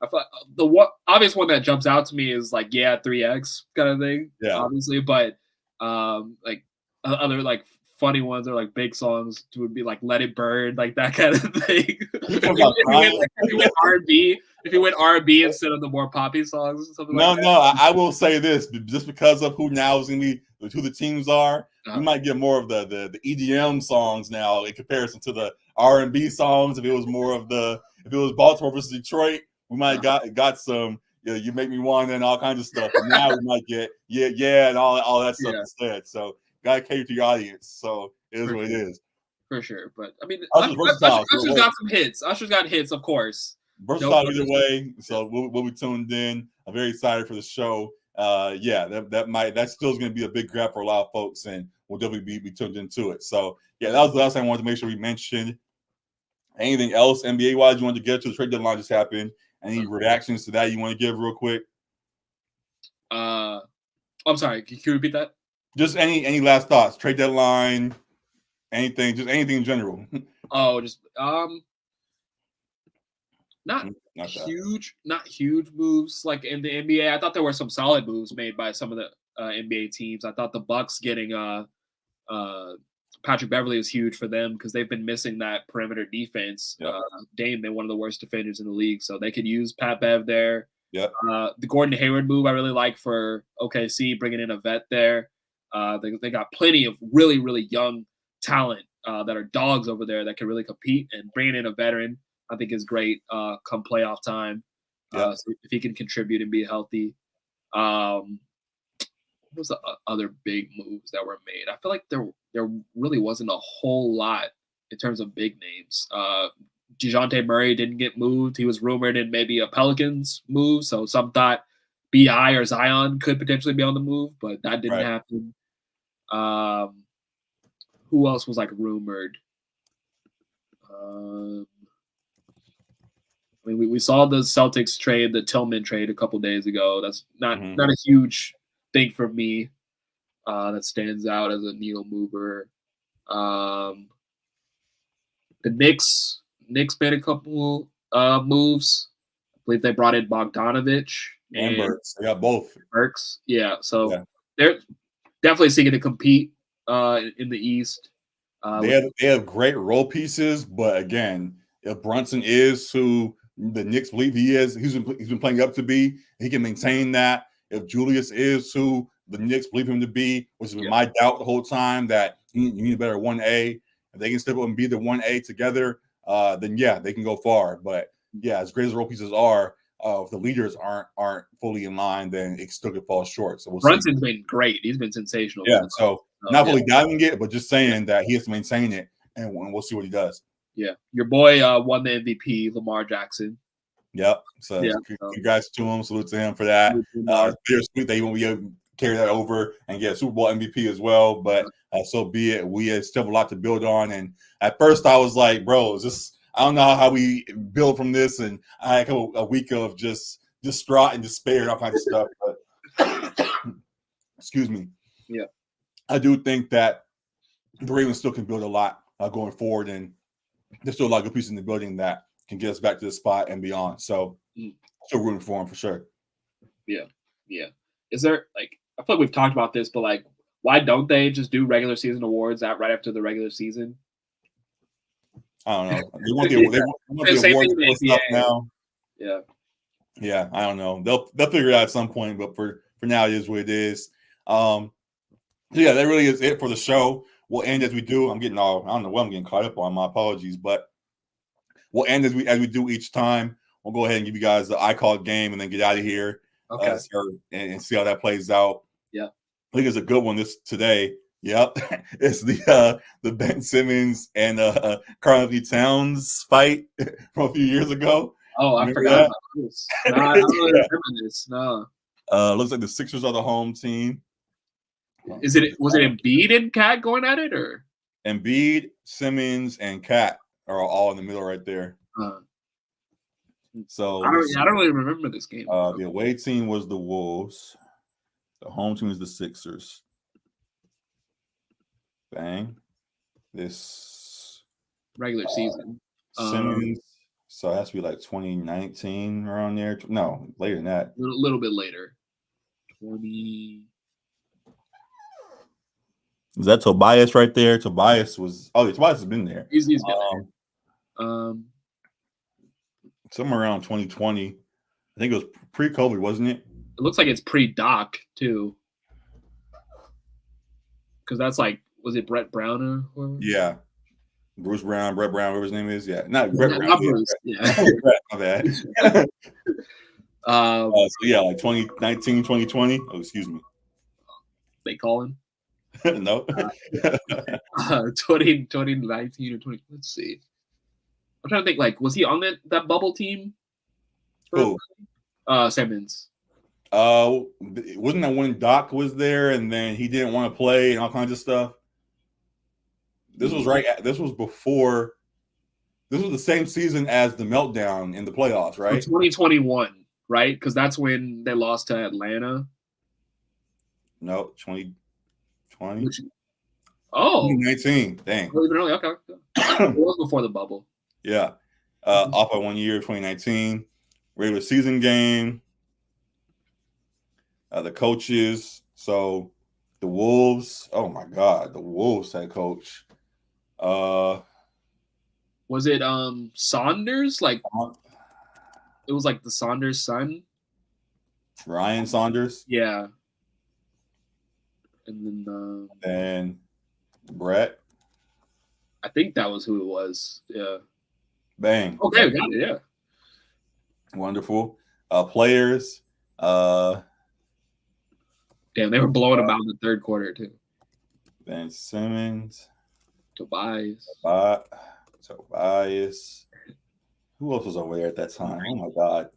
I thought the obvious one that jumps out to me is like 3X kind of thing. Yeah, obviously, but like other like funny ones or like big songs would be like "Let It Burn," like that kind of thing. If you went R&B instead of the more poppy songs, or something like that. No, I will say this: just because of who now is going to be who the teams are, we might get more of the EDM songs now in comparison to the R&B songs. If it was Baltimore versus Detroit, we might got some. You make me want and all kinds of stuff. And now we might get and all that stuff instead. So. Gotta cater to your audience, so it is what it is. For sure, but I mean, Usher's got some hits. Usher's got hits, of course. Versatile either way, so we'll be tuned in. I'm very excited for the show. That still is going to be a big grab for a lot of folks, and we'll definitely be tuned into it. So that was the last thing I wanted to make sure we mentioned. Anything else NBA wise you want to get to? The trade deadline just happened. Any reactions to that you want to give real quick? I'm sorry. Can you repeat that? Just any last thoughts? Trade deadline, anything, just anything in general. Not huge moves like in the NBA. I thought there were some solid moves made by some of the NBA teams. I thought the Bucks getting Patrick Beverley was huge for them because they've been missing that perimeter defense. Dame been one of the worst defenders in the league, so they could use Pat Bev there. The Gordon Hayward move I really like for OKC, bringing in a vet there. They got plenty of really, really young talent that are dogs over there that can really compete, and bringing in a veteran, I think, is great come playoff time. Yeah. So if he can contribute and be healthy. What was the other big moves that were made? I feel like there really wasn't a whole lot in terms of big names. DeJounte Murray didn't get moved. He was rumored in maybe a Pelicans move, so some thought BI or Zion could potentially be on the move, but that didn't happen. Who else was like rumored? I mean, we saw the Celtics trade, the Tillman trade a couple days ago. That's not a huge thing for me. That stands out as a needle mover. The Knicks made a couple moves. I believe they brought in Bogdanovich and Burks. They got both. Burks, yeah. So they're definitely seeking to compete in the East. They have great role pieces, but again, if Brunson is who the Knicks believe he is, he's been playing up to be, he can maintain that. If Julius is who the Knicks believe him to be, which has been my doubt the whole time, that you need a better 1A. If they can step up and be the 1A together, then yeah, they can go far. But yeah, as great as role pieces are, if the leaders aren't fully in line, then it still could fall short. So Brunson's been great. He's been sensational. Yeah, so not fully doubting it, but just saying that he has to maintain it, and we'll see what he does. Yeah, your boy won the MVP, Lamar Jackson. Yep. So congrats to him. Salute to him for that. Bittersweet that he won't be able to carry that over and get a Super Bowl MVP as well. But so be it. We still have a lot to build on. And at first, I was like, bro, is this? I don't know how we build from this. And I had a week of just distraught and despair and all kinds of stuff. But excuse me. Yeah. I do think that the Ravens still can build a lot going forward, and there's still a lot of good pieces in the building that can get us back to the spot and beyond. So still rooting for him for sure. Yeah. Yeah. Is there, like, I feel like we've talked about this, but like, why don't they just do regular season awards right after the regular season? I don't know. They want the awards stuff now. Yeah. Yeah, I don't know. They'll figure it out at some point, but for now it is what it is. Yeah, that really is it for the show. We'll end as we do. I don't know what I'm getting caught up on. My apologies, but we'll end as we do each time. We'll go ahead and give you guys the I call game and then get out of here. Okay. And see how that plays out. Yeah. I think it's a good one today. Yep. It's the Ben Simmons and Karl-Anthony Towns fight from a few years ago. Oh, I forgot about this. No, I don't really remember this. No. Looks like the Sixers are the home team. Was it Embiid and Cat going at it, or Embiid, Simmons, and Cat are all in the middle right there. So I don't really remember this game. The away team was the Wolves. The home team is the Sixers. Bang. This regular season. Simmons. So it has to be like 2019 around there. No, later than that. A little bit later. 20. Is that Tobias right there? Tobias has been there. He's been there. Somewhere around 2020. I think it was pre-COVID, wasn't it? It looks like it's pre-Doc too. Because that's like, was it Brett Brown or whoever? Yeah. Bruce Brown, Brett Brown, whatever his name is. Yeah. Not Brett Brown. Not Bruce. Yeah. My bad. So yeah, like 2019, 2020. Oh, excuse me. They call him? No. 2019 or 20. Let's see. I'm trying to think, like, was he on that bubble team? Who? Simmons. Wasn't that when Doc was there and then he didn't want to play and all kinds of stuff? This was this was before. This was the same season as the meltdown in the playoffs, right? 2021, right? Because that's when they lost to Atlanta. No, 2020. 2019. Dang. Really? Okay. It was before the bubble. Yeah. Off by 1 year, 2019. Regular season game. The coaches. So the Wolves. Oh my God. The Wolves head coach. Was it Saunders? Like it was like the Saunders son? Ryan Saunders? Yeah. And then and Brett. I think that was who it was. Yeah. Bang. Okay, we got it. Yeah. Wonderful. Players. Damn, they were blowing them out in the third quarter too. Ben Simmons. Tobias. Tobias. Who else was over there at that time? Oh my God.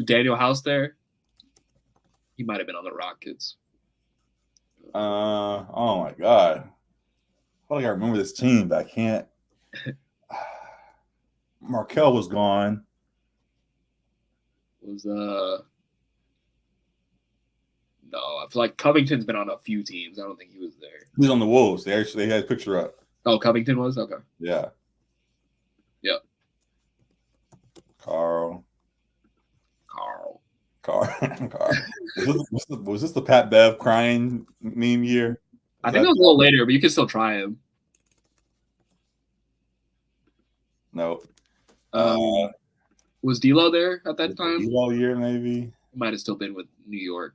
Daniel House there. He might have been on the Rockets. Oh my God. I feel like I remember this team, but I can't. Markel was gone. No, I feel like Covington's been on a few teams. I don't think he was there. He was on the Wolves. They had a picture up. Oh, Covington was? Okay. Yeah. Yep. Carl. Was this the Pat Bev crying meme year? I think it was a little later, but you can still try him. No. Was D'Lo there at that time? D'Lo year, maybe. He might have still been with New York.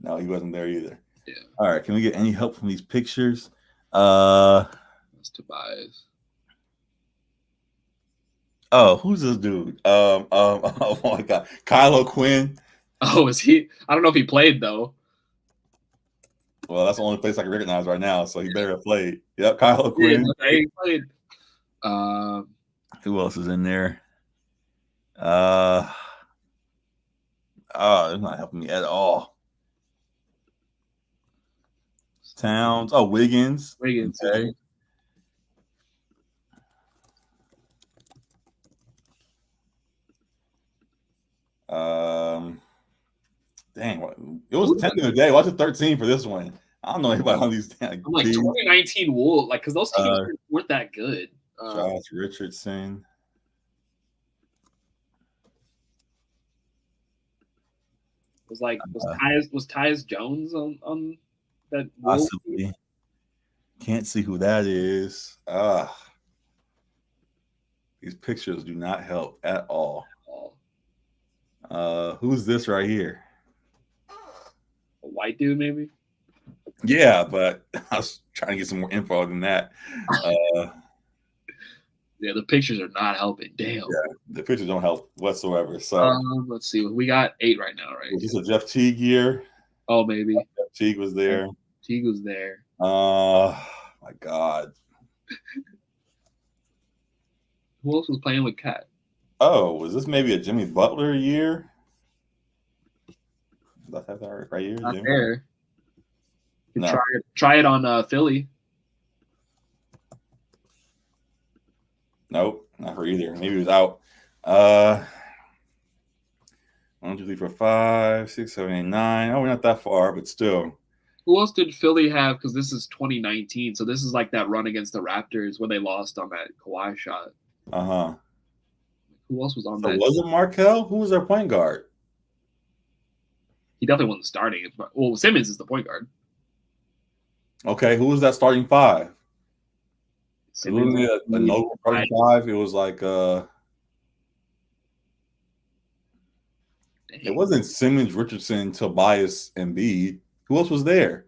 No, he wasn't there either. Yeah. All right. Can we get any help from these pictures? That's Tobias. Oh, who's this dude? Oh my God, Kyle O'Quinn. Oh, is he? I don't know if he played though. Well, that's the only place I can recognize right now, so he better have played. Yep, Kyle O'Quinn. Yeah, he played. Who else is in there? Oh, it's not helping me at all. Towns. Oh, Wiggins. Okay. Dang, it was 10 in a day. What's it 13 for this one? I don't know anybody on these. I'm like 2019 Wolves, like because those teams weren't that good. Josh Richardson. Was Tyus Jones on that? Possibly. Can't see who that is. These pictures do not help at all. Who's this right here? A white dude, maybe? Yeah, but I was trying to get some more info than that. Yeah, the pictures are not helping. Damn. Yeah, the pictures don't help whatsoever. So let's see. We got 8 right now, right? Was this a Jeff Teague year? Oh, maybe. Jeff Teague was there. Teague was there. My God. Who else was playing with Cat? Oh, was this maybe a Jimmy Butler year? Did I have that right here? Not there. No. Try it on Philly. Nope, not her either. Maybe it was out. 1, 2, 3, 4, 5, 6, 7, 8, 9. Oh, we're not that far, but still. Who else did Philly have? Because this is 2019, so this is like that run against the Raptors when they lost on that Kawhi shot. Who else was on that? Was it Markel? Who was their point guard? He definitely wasn't starting. Well, Simmons is the point guard. Okay, who was that starting 5? Simmons, it wasn't a no starting 5. It was like it wasn't Simmons, Richardson, Tobias, and Embiid. Who else was there?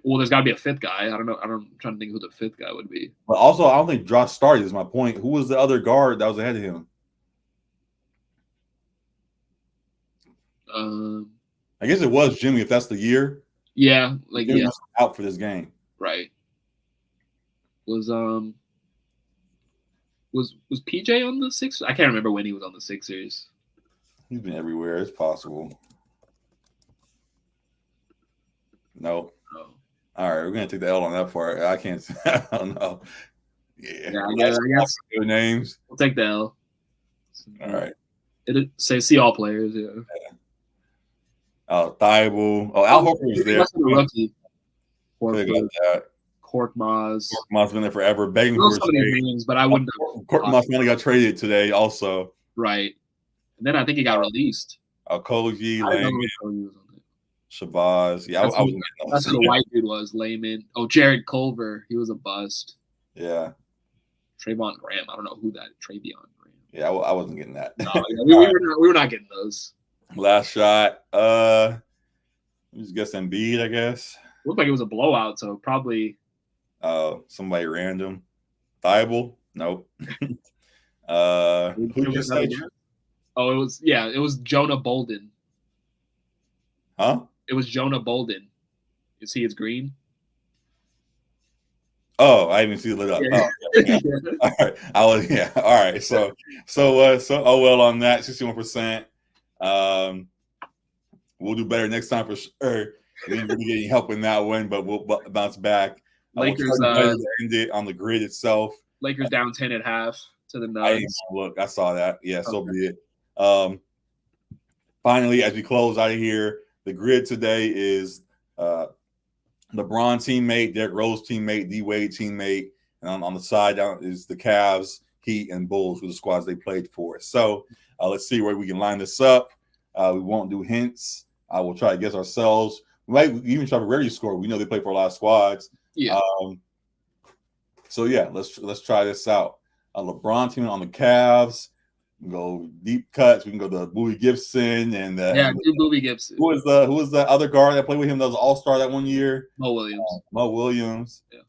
Well, there's got to be a 5th guy. I don't know. I'm trying to think who the 5th guy would be. But also, I don't think Josh started. Is my point. Who was the other guard that was ahead of him? I guess it was Jimmy. If that's the year. Yeah, like Jimmy was out for this game. Right. Was PJ on the Sixers? I can't remember when he was on the Sixers. He's been everywhere. It's possible. No. Oh. All right, we're gonna take the L on that part. I can't. I don't know. Yeah, I guess good names. We'll take the L. All right. It'll say see all players. Yeah. Oh, Thibault. Oh, Al Horford was there. That's a rookie. Korkmaz. Korkmaz Been there forever. Begging for some of these names, but I wouldn't. Korkmaz finally got traded today, also. Right. And then I think he got released. Koji, Layman, Shabazz. Yeah, that's who the white dude was. Layman. Oh, Jared Culver. He was a bust. Yeah. Trayvon Graham. I don't know who that. Travion Graham. Yeah, I wasn't getting that. No, yeah, we were not getting those. Last shot. Just guess Embiid, I guess. Looked like it was a blowout, so probably. Somebody random. Thibault? Nope. Who It just was say? Oh, it was Jonah Bolden. Huh? It was Jonah Bolden. You see, it's green. Oh, I didn't even see it lit up. Yeah. Oh, yeah. All right. All right. So oh well on that, 61%. We'll do better next time for sure. We didn't really get any help in that one, but we'll bounce back. Lakers we'll try to end it on the grid itself. Lakers down 10.5 to the I didn't Nuggets. look. I saw that. Yeah, so be it. Finally, as we close out of here, the grid today is LeBron teammate, Derrick Rose teammate, D Wade teammate, and on the side down is the Cavs, Heat, and Bulls, with the squads they played for. So let's see where we can line this up. We won't do hints. We'll try to guess ourselves. We might even try to rarely score. We know they play for a lot of squads. Yeah. So yeah, let's try this out. LeBron team on the Cavs. We can go deep cuts. We can go to Boobie Gibson and do Boobie Gibson. Who was the other guard that played with him that was All-Star that one year? Mo Williams. Mo Williams. Yeah.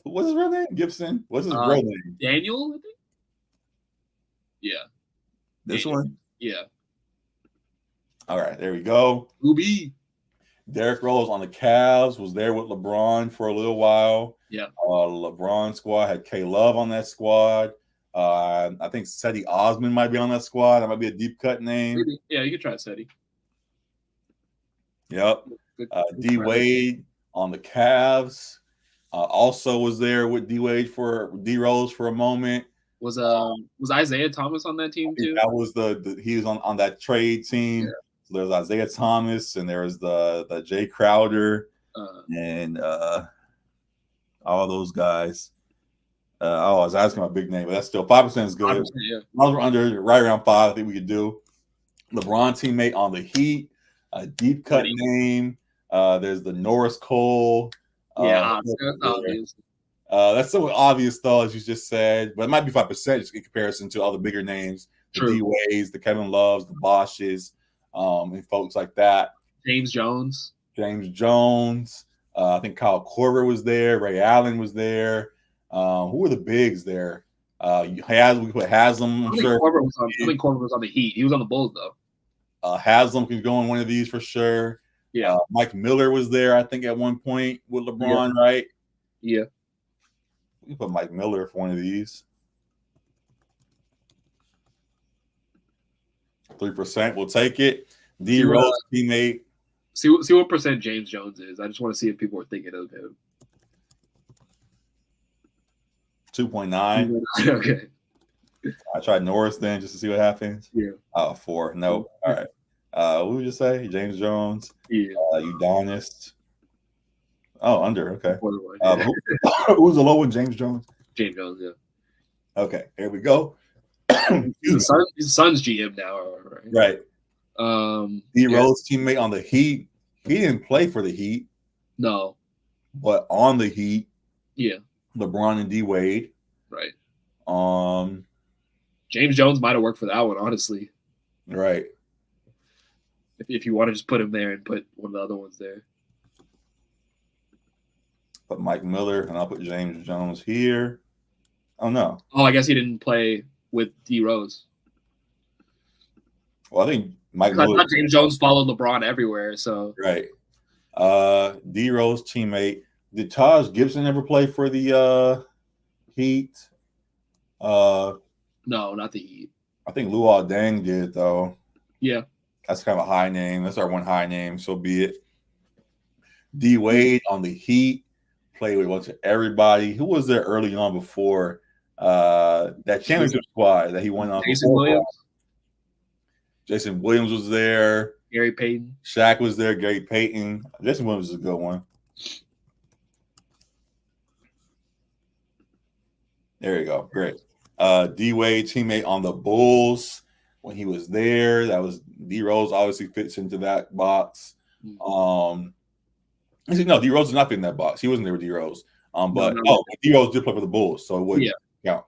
What's his real name? Gibson. What's his real name? Daniel, I think. Yeah. This one? Yeah. All right, there we go. Boobie. Derrick Rose on the Cavs was there with LeBron for a little while. Yeah. LeBron squad had K Love on that squad. I think Cedi Osman might be on that squad. That might be a deep cut name. Maybe. Yeah, you could try Cedi. Yep. D Wade on the Cavs. Also was there with D Wade for D Rose for a moment. Was Isaiah Thomas on that team too? That was he was on that trade team. Yeah. So there's Isaiah Thomas and there was the Jay Crowder and all those guys. I was asking my big name, but that's still 5% is good. 5%, yeah. We're under right around 5. I think we could do. LeBron teammate on the Heat, a deep cut name. There's the Norris Cole. Yeah, that's obvious. That's so obvious though, as you just said, but it might be 5% just in comparison to all the bigger names, the D Ways, the Kevin Loves, the Bosches, and folks like that. James Jones. I think Kyle Korver was there. Ray Allen was there. Who were the bigs there? We put Haslam. I think Korver was on the Heat. He was on the Bulls though. Haslam could go on one of these for sure. Yeah. Mike Miller was there, I think, at one point with LeBron, right? Yeah. We put Mike Miller for one of these. 3%. We'll take it. D Rose teammate. See what percent James Jones is. I just want to see if people are thinking of him. 2.9. Okay. I tried Norris then just to see what happens. Yeah. 4. Nope. All right. What would you say? James Jones. Yeah. Udonis. Oh, under. Okay. Who's the low one? James Jones. James Jones. Yeah. Okay. Here we go. He's Suns GM now, right? D Rose teammate on the Heat. He didn't play for the Heat. No. But on the Heat. Yeah. LeBron and D Wade. Right. James Jones might have worked for that one, honestly. Right. If you want to just put him there and put one of the other ones there. Put Mike Miller and I'll put James Jones here. Oh no. Oh, I guess he didn't play with D Rose. Well, I think Mike Miller. I thought James Jones followed LeBron everywhere, so right. D Rose teammate. Did Taj Gibson ever play for the Heat? No, not the Heat. I think Luol Deng did though. Yeah. That's kind of a high name. That's our one high name, so be it. D Wade on the Heat. Played with a bunch of everybody. Who was there early on before that championship squad that he went on? Jason Williams. Jason Williams was there. Gary Payton. Shaq was there. Gary Payton. Jason Williams is a good one. There you go. Great. D Wade teammate on the Bulls when he was there. That was D Rose. Obviously fits into that box. No, D Rose is not in that box. He wasn't there with D Rose. But D Rose did play for the Bulls, so it wouldn't count.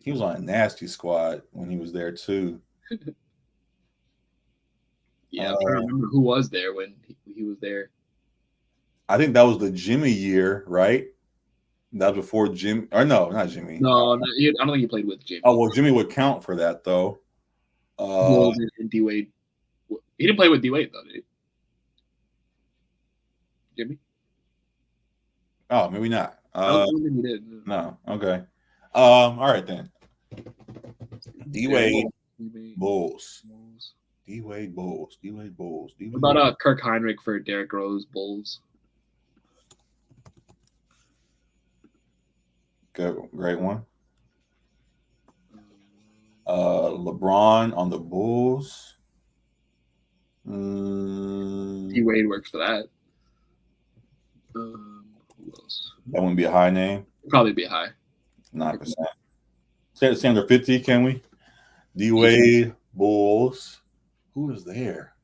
He was on a nasty squad when he was there too. Yeah, I'm trying to remember who was there when he was there. I think that was the Jimmy year, right? That was before Jim, or no, not Jimmy. No, I don't think he played with Jimmy. Oh well, Jimmy would count for that though. Bulls and D Wade. He didn't play with D Wade though, did he? Jimmy? Oh, maybe not. I don't think he did. No. Okay. All right then. D Wade Bulls. D Wade Bulls. D Wade Bulls. What about Kirk Heinrich for Derrick Rose Bulls? Good, great one. LeBron on the Bulls. D Wade works for that. Who else? That wouldn't be a high name. Probably be high. 9%. Say under 50, can we? D Wade Bulls. Who is there?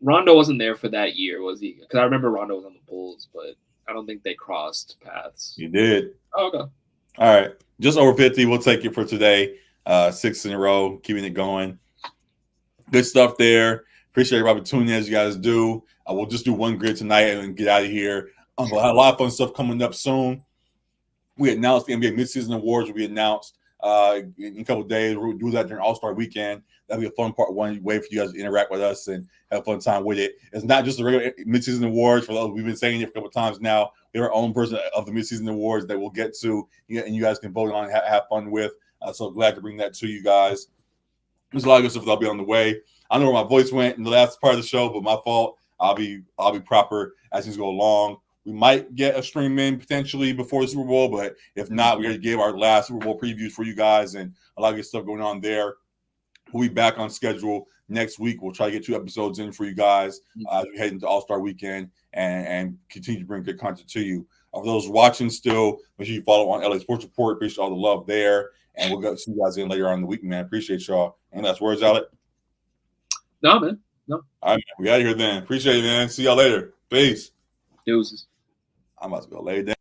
Rondo wasn't there for that year, was he? Because I remember Rondo was on the Bulls, but I don't think they crossed paths. You did. Oh, okay. All right. Just over 50. We'll take it for today. 6 in a row, keeping it going. Good stuff there. Appreciate everybody tuning in as you guys do. We'll just do one grid tonight and get out of here. We'll have a lot of fun stuff coming up soon. We announced the NBA Midseason Awards will be announced in a couple of days. We'll do that during All-Star Weekend. That'll be a fun part, one way for you guys to interact with us and have a fun time with it. It's not just the regular Midseason Awards. For those, we've been saying it a couple of times now. We have our own version of the Midseason Awards that we'll get to, and you guys can vote on and have fun with. So glad to bring that to you guys. There's a lot of good stuff that'll be on the way. I don't know where my voice went in the last part of the show, but my fault. I'll be proper as things go along. We might get a stream in potentially before the Super Bowl, but if not, we already gave our last Super Bowl previews for you guys and a lot of good stuff going on there. We'll be back on schedule next week. We'll try to get 2 episodes in for you guys as we head into All-Star Weekend and continue to bring good content to you. For those watching still, make sure you follow on LA Sports Report. Appreciate all the love there. And we'll see you guys in later on in the week, man. Appreciate y'all. And last words, Alec? No, man. No. All right, man. We out of here then. Appreciate it, man. See y'all later. Peace. Deuces. I'm about to go lay down.